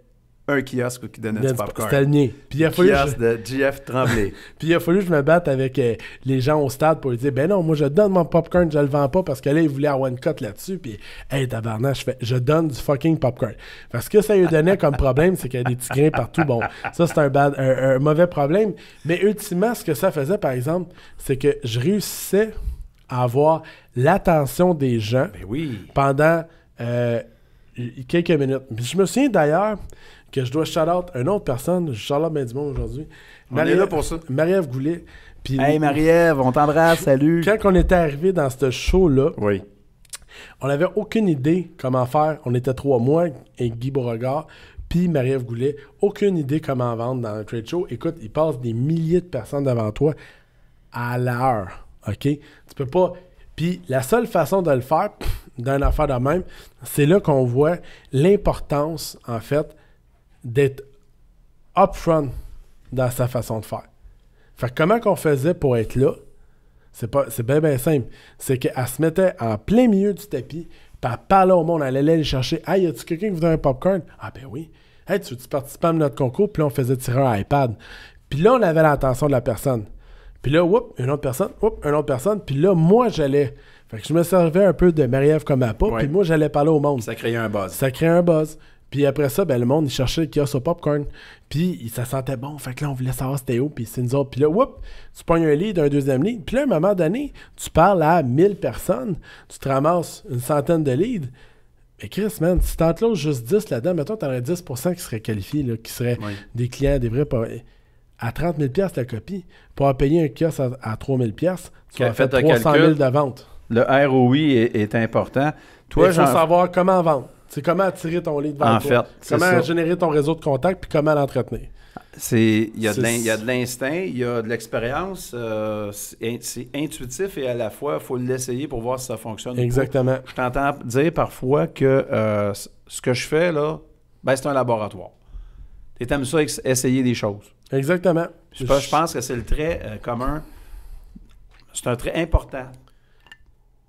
un kiosque qui donnait du popcorn. C'était le mien. Puis il a fallu kiosque de JF Tremblay. Puis il a fallu que je me batte avec les gens au stade pour lui dire, ben non, moi je donne mon popcorn, je le vends pas parce que là, il voulait avoir une cote là-dessus. Puis, hey, tabarnak, je donne du fucking popcorn. Parce que ça lui donnait comme problème, c'est qu'il y a des petits grains partout. Bon, ça, c'est un mauvais problème. Mais ultimement, ce que ça faisait, par exemple, c'est que je réussissais à avoir l'attention des gens pendant quelques minutes. Puis je me souviens d'ailleurs que je dois shout-out une autre personne. Je shout-out bien du monde aujourd'hui. On est là pour ça. Marie-Ève Goulet. Puis, hey Marie-Ève, on t'embrasse, salut. Quand on était arrivé dans ce show-là, on n'avait aucune idée comment faire. On était 3, moi et Guy Beauregard, puis Marie-Ève Goulet. Aucune idée comment vendre dans un trade show. Écoute, il passe des milliers de personnes devant toi à l'heure. OK? Tu peux pas... Puis la seule façon de le faire, d'une affaire de même, c'est là qu'on voit l'importance, en fait, d'être upfront dans sa façon de faire. Fait que comment qu'on faisait pour être là, c'est bien simple. C'est qu'elle se mettait en plein milieu du tapis, puis elle parlait au monde, elle allait aller chercher « Hey, y a-tu quelqu'un qui voudrait un popcorn? » « Ah ben oui. »« Hey, tu veux-tu participer à notre concours? » Puis là, on faisait tirer un iPad. Puis là, on avait l'attention de la personne. Puis là, une autre personne. Puis là, moi, j'allais. Fait que je me servais un peu de Marie-Ève comme à pas. Puis moi, j'allais parler au monde. Ça créait un buzz. Puis après ça, ben, le monde, il cherchait le kiosque au popcorn. Puis ça sentait bon. Fait que là, on voulait savoir c'était où. Puis c'est nous autres. Puis là, tu pognes un lead, un deuxième lead. Puis là, à un moment donné, tu parles à 1000 personnes. Tu te ramasses une centaine de leads. Mais Chris, man, si tu encloses juste 10 là-dedans, mettons, tu aurais 10% qui seraient qualifiés, là, qui seraient des clients, des vrais... À 30 000 $ la copie. Pour en payer un kiosque à 3 000 $, tu vas faire 300 000 de vente. Le ROI est important. Toi, il faut savoir comment vendre. C'est comment attirer ton lead vers toi. Comment générer ton réseau de contacts puis comment l'entretenir. Il y a de l'instinct, il y a de l'expérience. C'est intuitif et à la fois, il faut l'essayer pour voir si ça fonctionne. Exactement. Je t'entends dire parfois que ce que je fais, là, ben, c'est un laboratoire. Tu aimes ça essayer des choses. Exactement. Je pense que c'est le trait commun. C'est un trait important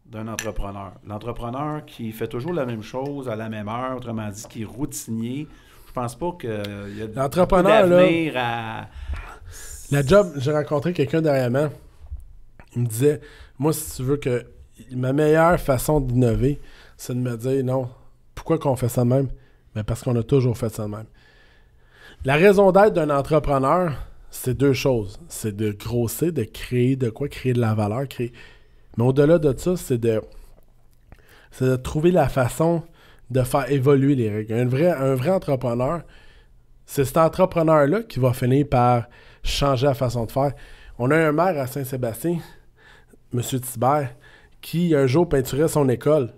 d'un entrepreneur. L'entrepreneur qui fait toujours la même chose à la même heure, autrement dit, qui est routinier, je pense pas qu'il y a l'entrepreneur, d'avenir à... La job, j'ai rencontré quelqu'un dernièrement. Il me disait, moi, si tu veux que ma meilleure façon d'innover, c'est de me dire, non, pourquoi qu'on fait ça de même? Ben parce qu'on a toujours fait ça de même. La raison d'être d'un entrepreneur, c'est 2 choses. C'est de grossir, de créer de quoi, créer de la valeur, Mais au-delà de ça, c'est de trouver la façon de faire évoluer les règles. Un vrai entrepreneur, c'est cet entrepreneur-là qui va finir par changer la façon de faire. On a un maire à Saint-Sébastien, M. Thibert, qui un jour peinturait son école.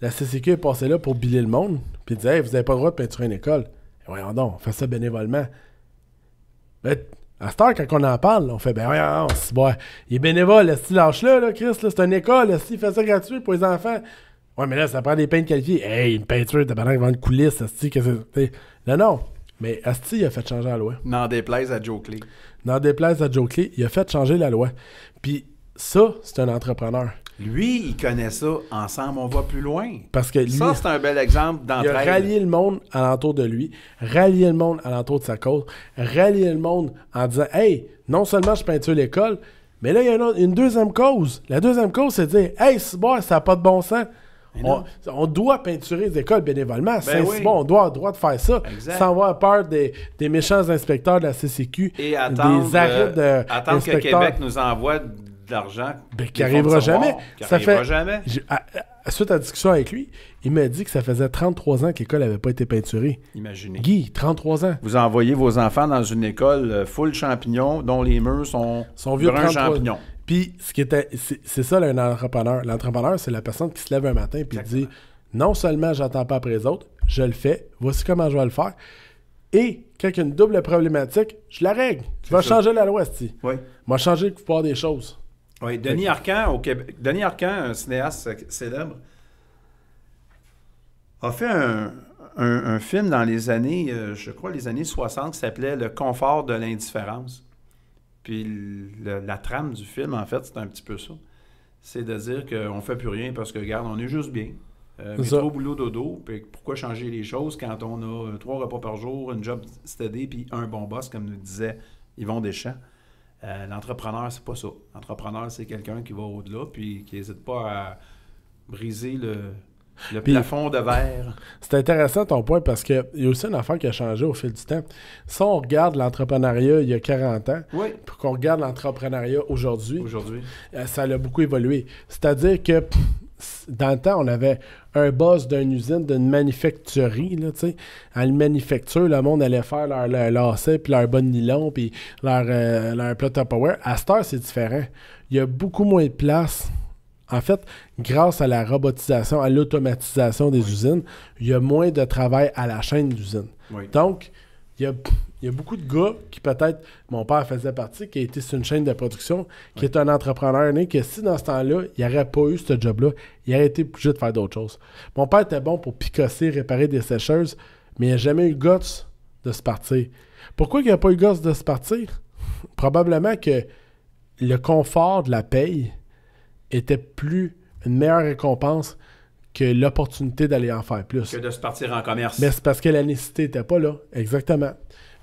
La CCQ est passée là pour biller le monde, puis disait « Hey, vous n'avez pas le droit de peinturer une école. » Voyons donc, on fait ça bénévolement. Ben, à cette heure, quand on en parle, on fait, ben voyons, il est bénévole, lâche-le, là, Chris, là, c'est une école, il fait ça gratuit pour les enfants. Ouais, mais là, ça prend des peintres qualifiés. Hey, une peinture, t'as pas l'air devant une coulisse, non. Mais Asti, il a fait changer la loi. N'en déplaise à Joe Clay. N'en déplaise à Joe Clay, il a fait changer la loi. Puis ça, c'est un entrepreneur. Lui, il connaît ça. Ensemble, on va plus loin. Parce que lui, Ça, c'est un bel exemple il a d'entraide. rallié le monde alentour de lui, rallié le monde alentour de sa cause, rallié le monde en disant « Hey, non seulement je peinture l'école, mais là, il y a une deuxième cause. La deuxième cause, c'est de dire « Hey, c'est bon, ça n'a pas de bon sens. » On doit peinturer les écoles bénévolement. Oui. Bon, on doit avoir le droit de faire ça Exact. sans avoir peur des méchants inspecteurs de la CCQ, Et attendre, des arrêts attendre que d'inspecteurs. Québec nous envoie de l'argent. Qui arrivera jamais. Qui Ça arrivera fait- jamais. Suite à la discussion avec lui, il m'a dit que ça faisait 33 ans que l'école n'avait pas été peinturée. Imaginez. Guy, 33 ans. Vous envoyez vos enfants dans une école full champignons dont les murs sont Son vieux bruns 33. champignons. Puis, c'est ça, là, un entrepreneur. L'entrepreneur, c'est la personne qui se lève un matin et dit « Non seulement j'entends pas après les autres, je le fais. Voici comment je vais le faire. Et, quand il y a une double problématique, je la règle. Tu vas changer la loi, Sti. Oui. Moi, changer le pouvoir des choses. Oui, Denis Arcand, au Québec. Denis Arcand, un cinéaste célèbre, a fait un film dans les années, je crois, les années 60, qui s'appelait Le confort de l'indifférence. Puis la trame du film, en fait, c'est un petit peu ça. C'est de dire qu'on ne fait plus rien parce que, regarde, on est juste bien. Métro, boulot, dodo. Puis pourquoi changer les choses quand on a 3 repas par jour, une job steady, puis un bon boss, comme nous disait Yvon Deschamps. L'entrepreneur, c'est pas ça. L'entrepreneur, c'est quelqu'un qui va au-delà, puis qui n'hésite pas à briser le plafond de verre. C'est intéressant ton point parce qu'il y a aussi une affaire qui a changé au fil du temps. Si on regarde l'entrepreneuriat il y a 40 ans, Oui. puis qu'on regarde l'entrepreneuriat aujourd'hui, Aujourd'hui. ça a beaucoup évolué. C'est-à-dire que dans le temps, on avait un boss d'une usine, d'une manufacturerie. Là, à une manufacture, le monde allait faire leur lacet, puis leur bonne nylon, puis leur plat Tupperware. À cette heure, c'est différent. Il y a beaucoup moins de place. En fait, grâce à la robotisation, à l'automatisation des usines, il y a moins de travail à la chaîne d'usine. Oui. Donc, il y a beaucoup de gars qui peut-être, mon père faisait partie, qui a été sur une chaîne de production, qui est un entrepreneur né, que si dans ce temps-là, il n'aurait pas eu ce job-là, il aurait été obligé de faire d'autres choses. Mon père était bon pour picosser, réparer des sécheuses, mais il n'a jamais eu le guts de se partir. Pourquoi il n'a pas eu le guts de se partir? Probablement que le confort de la paye était une meilleure récompense que l'opportunité d'aller en faire plus. Que de se partir en commerce. Mais c'est parce que la nécessité n'était pas là. Exactement.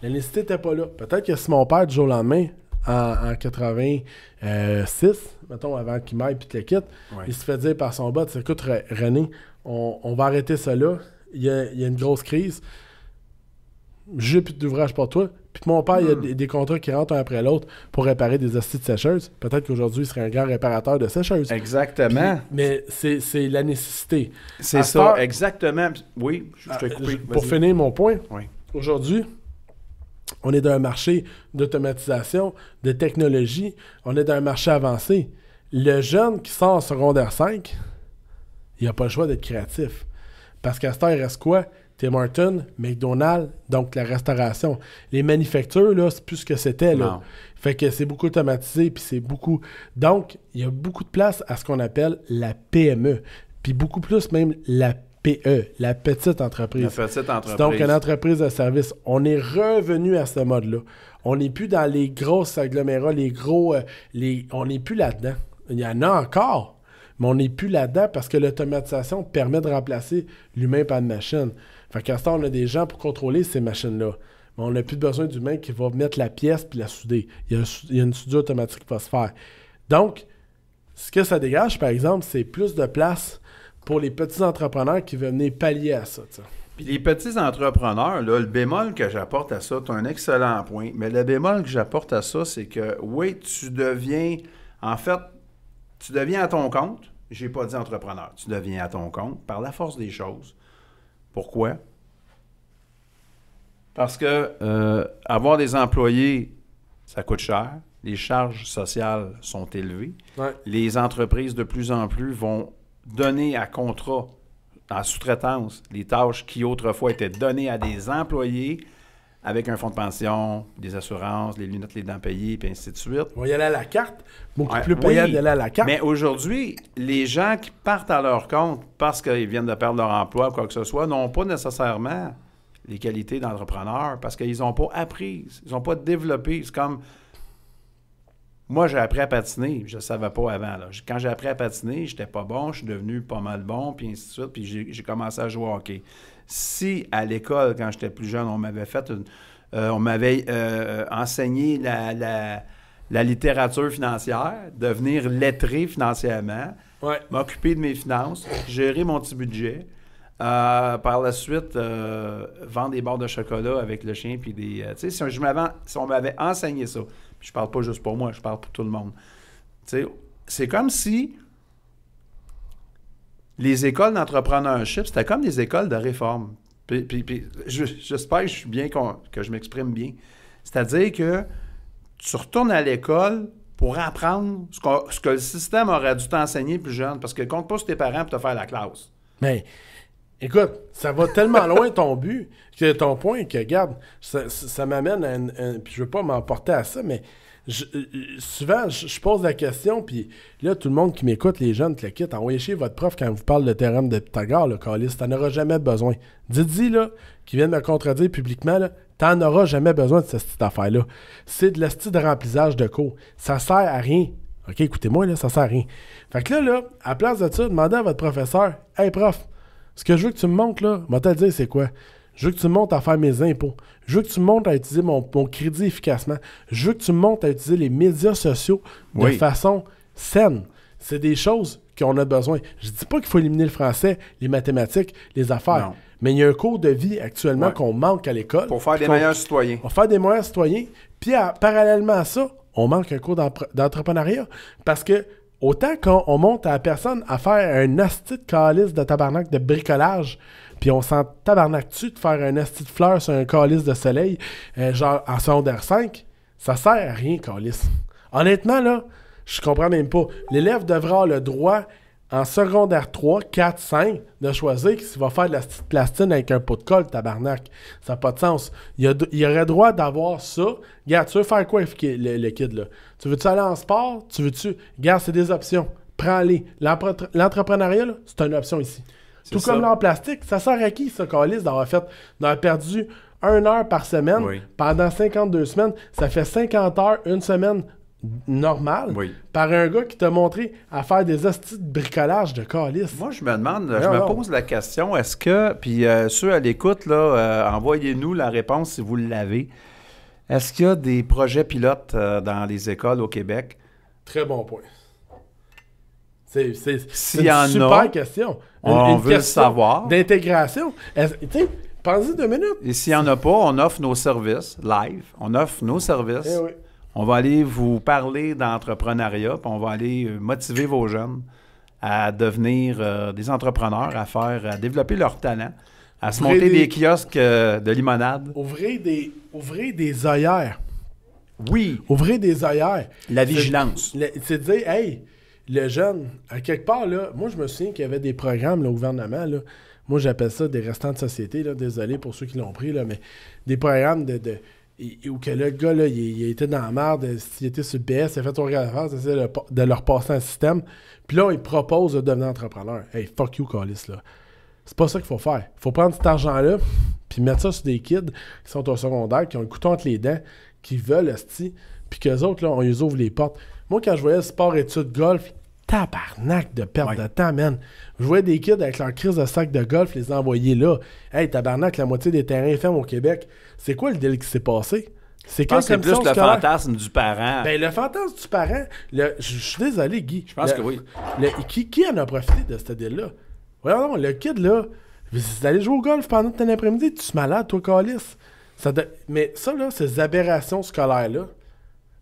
La nécessité n'était pas là. Peut-être que si mon père, du jour au lendemain, en 86, mettons, avant qu'il m'aille puis qu'il quitte, il se fait dire par son boss, écoute, René, on va arrêter ça là. Il y a une grosse crise. J'ai plus d'ouvrage pour toi. Puis mon père, il y a des contrats qui rentrent un après l'autre pour réparer des hosties de sécheuses. Peut-être qu'aujourd'hui, il serait un grand réparateur de sécheuses. Exactement. Puis, mais c'est la nécessité. C'est À ça, cette heure- exactement. Oui, je t'ai coupé. Pour Vas-y. finir mon point, Oui. aujourd'hui, on est dans un marché d'automatisation, de technologie. On est dans un marché avancé. Le jeune qui sort en secondaire 5, il n'a pas le choix d'être créatif. Parce qu'à cette heure, il reste quoi? Tim Hortons, McDonald's, donc la restauration. Les manufactures, là, c'est plus ce que c'était, là. Non. Fait que c'est beaucoup automatisé, puis c'est beaucoup... Donc, il y a beaucoup de place à ce qu'on appelle la PME. Puis beaucoup plus même la PE, la petite entreprise. La petite entreprise. Donc, une entreprise de service. On est revenu à ce mode-là. On n'est plus dans les grosses agglomérats, les gros... on n'est plus là-dedans. Il y en a encore, mais on n'est plus là-dedans parce que l'automatisation permet de remplacer l'humain par une machine. Fait qu'à ce temps, on a des gens pour contrôler ces machines-là. Mais on n'a plus besoin d'humain qui va mettre la pièce puis la souder. Il y a une soudure automatique qui va se faire. Donc, ce que ça dégage, par exemple, c'est plus de place pour les petits entrepreneurs qui veulent venir pallier à ça. T'sais. Puis les petits entrepreneurs, là, le bémol que j'apporte à ça, tu as un excellent point, mais le bémol que j'apporte à ça, c'est que, oui, tu deviens à ton compte. J'ai pas dit entrepreneur. Tu deviens à ton compte par la force des choses. Pourquoi? Parce que avoir des employés, ça coûte cher. Les charges sociales sont élevées. Ouais. Les entreprises, de plus en plus, vont donner à contrat, en sous-traitance, les tâches qui autrefois étaient données à des employés avec un fonds de pension, des assurances, les lunettes, les dents payées, puis ainsi de suite. On va y aller à la carte. Beaucoup Ouais, plus payant oui, d'y aller à la carte. Mais aujourd'hui, les gens qui partent à leur compte parce qu'ils viennent de perdre leur emploi ou quoi que ce soit n'ont pas nécessairement les qualités d'entrepreneur parce qu'ils n'ont pas appris, ils n'ont pas développé. C'est comme... Moi, j'ai appris à patiner, je ne savais pas avant. Là. Quand j'ai appris à patiner, je n'étais pas bon, je suis devenu pas mal bon, puis ainsi de suite, puis j'ai commencé à jouer au hockey. Si, à l'école, quand j'étais plus jeune, on m'avait enseigné la littérature financière, devenir lettré financièrement, m'occuper de mes finances, gérer mon petit budget, par la suite, vendre des barres de chocolat avec le chien, puis des... tu sais, si on m'avait enseigné ça, puis je parle pas juste pour moi, je parle pour tout le monde. Tu sais, c'est comme si les écoles d'entrepreneurship, c'était comme des écoles de réforme. Puis j'espère que je m'exprime bien. C'est-à-dire que tu retournes à l'école pour apprendre ce que le système aurait dû t'enseigner plus jeune, parce que compte pas sur tes parents pour te faire la classe. Mais... Écoute, ça va tellement loin ton but, ton point, que regarde, ça m'amène à puis je veux pas m'emporter à ça, mais souvent, je pose la question, puis là, tout le monde qui m'écoute, les jeunes, te le quitte, envoyez chez votre prof quand vous parle de théorème de Pythagore, le calice, t'en auras jamais besoin. Dites-y, là, qui viennent me contredire publiquement, là, t'en auras jamais besoin de cette affaire-là. C'est de la style de remplissage de cours. Ça sert à rien. OK, écoutez-moi, là, ça sert à rien. Fait que là, à la place de ça, demandez à votre professeur, « Hey, prof, ce que je veux que tu me montres, là, moi te le dire, c'est quoi? Je veux que tu me montres à faire mes impôts. Je veux que tu me montres à utiliser mon crédit efficacement. Je veux que tu me montres à utiliser les médias sociaux de façon saine. C'est des choses qu'on a besoin. Je dis pas qu'il faut éliminer le français, les mathématiques, les affaires. Non. Mais il y a un cours de vie actuellement qu'on manque à l'école. Pour faire des meilleurs citoyens. Pour faire des meilleurs citoyens. Puis parallèlement à ça, on manque un cours d'entrepreneuriat. Parce que autant qu'on monte à la personne à faire un asti de calice de tabarnak de bricolage, puis on s'en tabarnak dessus de faire un asti de fleurs sur un calice de soleil, genre en secondaire 5, ça sert à rien, calice. Honnêtement, là, je comprends même pas. L'élève devra avoir le droit, en secondaire 3, 4, 5, de choisir s'il va faire de la petite plastine avec un pot de colle, tabarnak. Ça n'a pas de sens. Il aurait droit d'avoir ça. Regarde, tu veux faire quoi, le kid, là? Tu veux-tu aller en sport? Tu veux-tu... Regarde, c'est des options. Prends-les. L'entrepreneuriat, là, c'est une option ici. Tout ça. Comme l'art plastique, ça sert à qui, ça, calice, d'avoir perdu 1 heure par semaine pendant 52 semaines? Ça fait 50 heures, une semaine normal par un gars qui t'a montré à faire des hosties de bricolage de calice. Moi, je me demande, je me pose la question, est-ce que, puis ceux à l'écoute, là, envoyez-nous la réponse si vous l'avez. Est-ce qu'il y a des projets pilotes dans les écoles au Québec? Très bon point. C'est une super question. On veut le savoir. D'intégration. Tu sais, pensez 2 minutes. Et s'il n'y en a pas, on offre nos services live. On offre nos services. Oui. On va aller vous parler d'entrepreneuriat, puis on va aller motiver vos jeunes à devenir des entrepreneurs, à développer leur talent, à se monter des kiosques de limonade. Ouvrez des œillères. Oui. Ouvrez des œillères. La vigilance. C'est de dire, hey, le jeune, à quelque part, là, moi, je me souviens qu'il y avait des programmes là, au gouvernement, là, moi, j'appelle ça des restants de société, là, désolé pour ceux qui l'ont pris, là, mais des programmes où que le gars, là, il était dans la merde, s'il était sur le PS, il a fait son regard d'affaires, c'est de leur passer un système. Puis là, il propose de devenir entrepreneur. Hey, fuck you, calice, là. C'est pas ça qu'il faut faire. Il faut prendre cet argent-là, puis mettre ça sur des kids qui sont au secondaire, qui ont le couteau entre les dents, qui veulent, esti, puis qu'eux autres, là, on les ouvre les portes. Moi, quand je voyais le sport-études golf, tabarnak de perte de temps, man. Je voyais des kids avec leur crise de sac de golf les envoyer là. Hey, tabarnak, la moitié des terrains fermes au Québec. C'est quoi le deal qui s'est passé? Je pense que c'est plus le fantasme du parent. Ben, le fantasme du parent, je suis désolé, Guy. Je pense que oui. Qui en a profité de ce deal-là? Voyons donc, le kid, là, vous allez jouer au golf pendant ton après-midi, tu es malade, toi, calice. Mais ça, là, ces aberrations scolaires-là,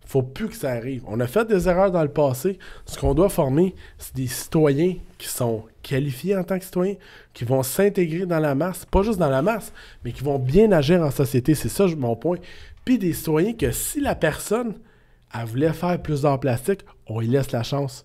faut plus que ça arrive. On a fait des erreurs dans le passé. Ce qu'on doit former, c'est des citoyens qui sont qualifiés en tant que citoyens, qui vont s'intégrer dans la masse, pas juste dans la masse, mais qui vont bien agir en société. C'est ça mon point. Puis des citoyens que si la personne, elle voulait faire plus d'art plastique, on lui laisse la chance.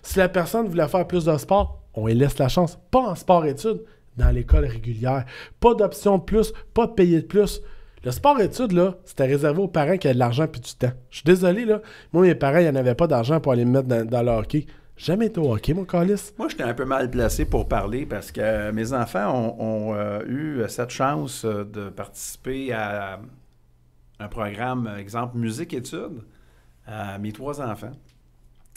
Si la personne voulait faire plus de sport, on lui laisse la chance. Pas en sport-études, dans l'école régulière. Pas d'option de plus, pas de payer de plus. Le sport-études, là, c'était réservé aux parents qui avaient de l'argent puis du temps. Je suis désolé, là. Moi, mes parents, ils n'en avaient pas d'argent pour aller me mettre dans le hockey. Jamais été au hockey, mon calice. Moi, j'étais un peu mal placé pour parler parce que mes enfants ont eu cette chance de participer à un programme, exemple, musique-études, mes 3 enfants,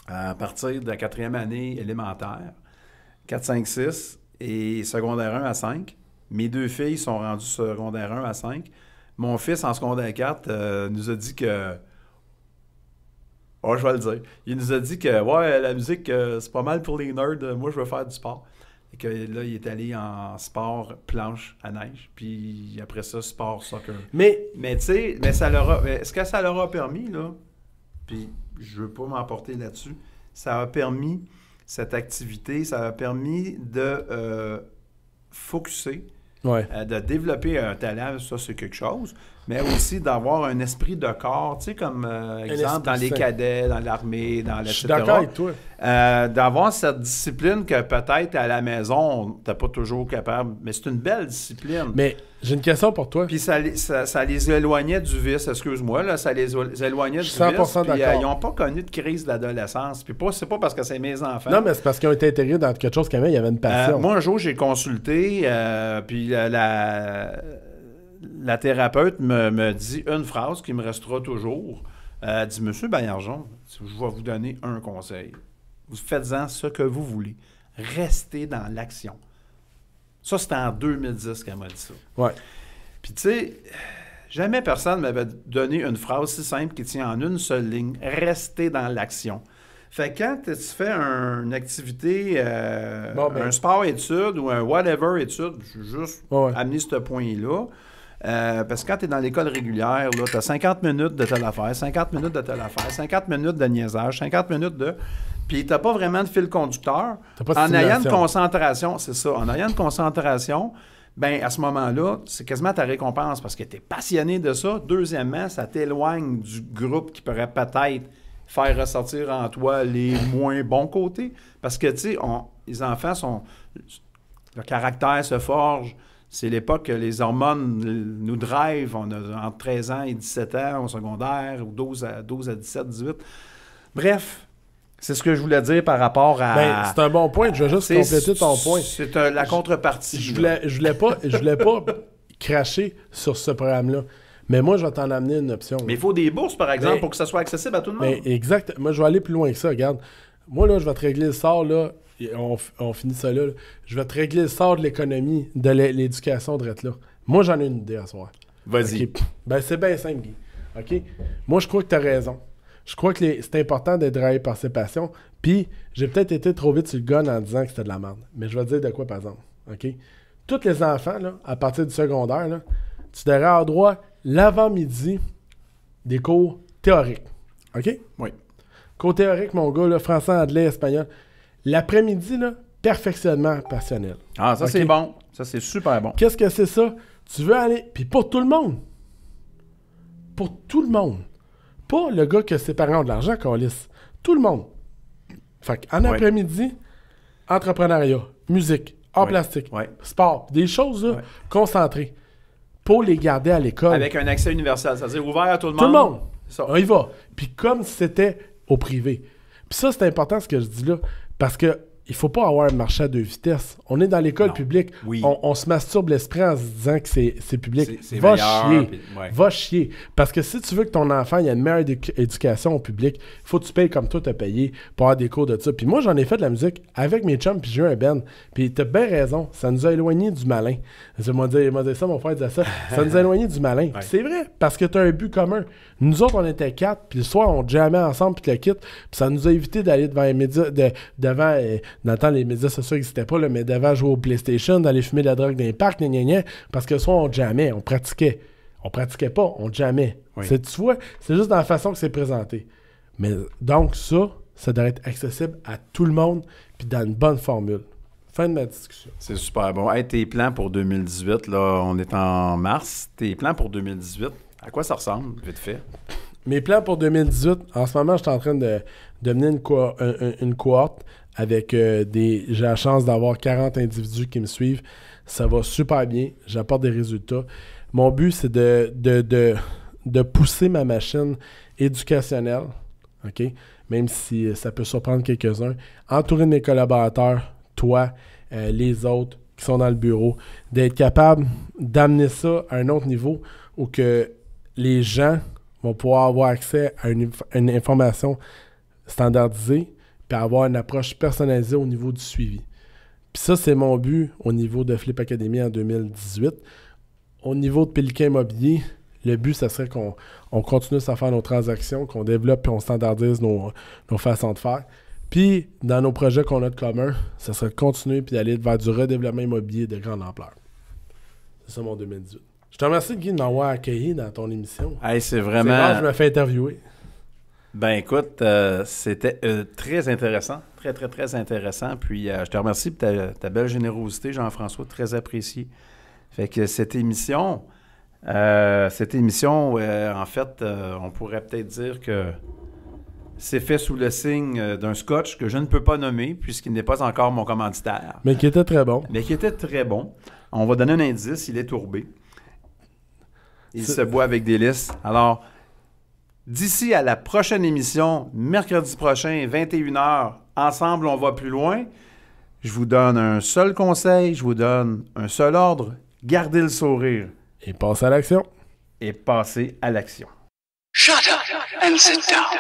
à partir de la 4e année élémentaire, 4, 5, 6 et secondaire 1 à 5. Mes 2 filles sont rendues secondaire 1 à 5. Mon fils, en secondaire 4, nous a dit que... Oh, je vais le dire. Il nous a dit que ouais, la musique, c'est pas mal pour les nerds. Moi, je veux faire du sport. Et que là, il est allé en sport planche à neige. Puis après ça, sport soccer. Mais tu sais, ce que ça leur a permis, là, puis je veux pas m'emporter là-dessus, ça a permis, cette activité, ça a permis de focusser, de développer un talent, ça c'est quelque chose, mais aussi d'avoir un esprit de corps, tu sais, comme exemple dans les cadets, dans l'armée, dans Je etc. suis d'accord avec toi. D'avoir cette discipline que peut-être à la maison, t'es pas toujours capable, mais c'est une belle discipline. Mais j'ai une question pour toi. Puis ça les éloignait du vice, excuse-moi, là, ça les éloignait du vice. 100% Puis d'accord. ils n'ont pas connu de crise d'adolescence. Puis c'est pas parce que c'est mes enfants. Non, mais c'est parce qu'ils ont été intégrés dans quelque chose quand même, il y avait une passion. Moi, un jour, j'ai consulté, puis la thérapeute me dit une phrase qui me restera toujours. Elle dit, Monsieur Baillargeon, je vais vous donner un conseil. Vous faites-en ce que vous voulez. Restez dans l'action. Ça, c'était en 2010 qu'elle m'a dit ça. Ouais. Puis, tu sais, jamais personne m'avait donné une phrase si simple qui tient en une seule ligne. Restez dans l'action. Fait que quand tu fais une activité, un sport-études ou un whatever-études, je veux juste amener ce point-là. Parce que quand tu es dans l'école régulière, tu as 50 minutes de telle affaire, 50 minutes de telle affaire, 50 minutes de niaisage, 50 minutes de... Puis tu n'as pas vraiment de fil conducteur. En ayant une concentration, c'est ça, en ayant une concentration, bien, à ce moment-là, c'est quasiment ta récompense parce que tu es passionné de ça. Deuxièmement, ça t'éloigne du groupe qui pourrait peut-être faire ressortir en toi les moins bons côtés. Parce que, tu sais, les enfants le caractère se forge. C'est l'époque que les hormones nous drive. On a entre 13 ans et 17 ans au secondaire, ou 12 à 17, 18. Bref, c'est ce que je voulais dire par rapport à... c'est un bon point. Je vais juste compléter ton point. C'est la contrepartie. Je voulais pas cracher sur ce programme-là. Mais moi, je vais t'en amener une option. Mais il faut des bourses, par exemple, pour que ça soit accessible à tout le monde. Mais exact. Moi, je vais aller plus loin que ça. Regarde. Moi, là, je vais te régler le sort, là. On finit ça là. Je vais te régler le sort de l'économie, de l'éducation de là. Moi, j'en ai une idée à soir. Vas-y. Okay. Ben, c'est bien simple, Guy. OK? Moi, je crois que tu as raison. Je crois que c'est important d'être drivé par ses passions. Puis, j'ai peut-être été trop vite sur le gun en disant que c'était de la merde. Mais je vais te dire de quoi, par exemple. OK? Tous les enfants, là, à partir du secondaire, là, tu devrais avoir droit l'avant-midi des cours théoriques. OK? Oui. Cours théoriques, mon gars, là, français, anglais, espagnol. L'après-midi, là, perfectionnement passionnel. Ah, ça, c'est bon. Ça, c'est super bon. Qu'est-ce que c'est ça? Tu veux aller... Puis pour tout le monde. Pour tout le monde. Pas le gars que ses parents ont de l'argent, câlisse. Tout le monde. Fait qu'en après-midi, entrepreneuriat, musique, art plastique, sport, des choses là, concentrées pour les garder à l'école. Avec un accès universel, c'est-à-dire ouvert à tout le monde. Tout le monde. Ça. On y va. Puis comme si c'était au privé. Puis ça, c'est important ce que je dis là, parce que il faut pas avoir un marché à 2 vitesses. On est dans l'école publique. Oui. On se masturbe l'esprit en se disant que c'est public. Va chier. Puis, Va chier. Parce que si tu veux que ton enfant ait une meilleure éducation au public, il faut que tu payes comme toi t'as payé pour avoir des cours de ça. Puis moi, j'en ai fait de la musique avec mes chums, puis j'ai eu un band. Puis t'as bien raison, ça nous a éloignés du malin. Il m'a dit ça, mon frère disait ça. Ça nous a éloignés du malin. Puis c'est vrai, parce que t'as un but commun. Nous autres, on était 4, puis le soir, on jammait ensemble, puis le kit. Puis ça nous a évité d'aller devant les médias, devant... dans le temps, les médias sociaux n'existaient pas, là, mais devant jouer au PlayStation, d'aller fumer de la drogue dans les parcs, parce que soit on jammait, on pratiquait. On pratiquait pas, on jammait. Oui. Tu vois, c'est juste dans la façon que c'est présenté. Mais donc ça doit être accessible à tout le monde, puis dans une bonne formule. Fin de ma discussion. C'est super bon. Hey, tes plans pour 2018, là, on est en mars. Tes plans pour 2018, à quoi ça ressemble, vite fait? Mes plans pour 2018, en ce moment, je suis en train de mener une cohorte avec j'ai la chance d'avoir 40 individus qui me suivent. Ça va super bien. J'apporte des résultats. Mon but, c'est de pousser ma machine éducationnelle, OK? même si ça peut surprendre quelques-uns. Entourer de mes collaborateurs, toi, les autres qui sont dans le bureau, d'être capable d'amener ça à un autre niveau où que les gens vont pouvoir avoir accès à une information standardisée puis avoir une approche personnalisée au niveau du suivi. Puis ça, c'est mon but au niveau de Flip Academy en 2018. Au niveau de Pélican Immobilier, le but, ça serait qu'on continue à faire nos transactions, qu'on développe et on standardise nos façons de faire. Puis, dans nos projets qu'on a de commun, ça serait de continuer puis d'aller vers du redéveloppement immobilier de grande ampleur. C'est ça mon 2018. Je te remercie, Guy, de m'avoir accueilli dans ton émission. Hey, c'est vraiment... C'est rare, je me fais interviewer. Ben écoute, c'était très intéressant, très, très, très intéressant. Puis je te remercie pour ta belle générosité, Jean-François, très apprécié. Fait que cette émission, en fait, on pourrait peut-être dire que c'est fait sous le signe d'un scotch que je ne peux pas nommer puisqu'il n'est pas encore mon commanditaire. Mais qui était très bon. Mais qui était très bon. On va donner un indice, il est tourbé. Il se boit avec délice. Alors, d'ici à la prochaine émission, mercredi prochain, 21h, ensemble, on va plus loin. Je vous donne un seul conseil, je vous donne un seul ordre. Gardez le sourire. Et passe à l'action. Et passez à l'action. Shut up and sit down.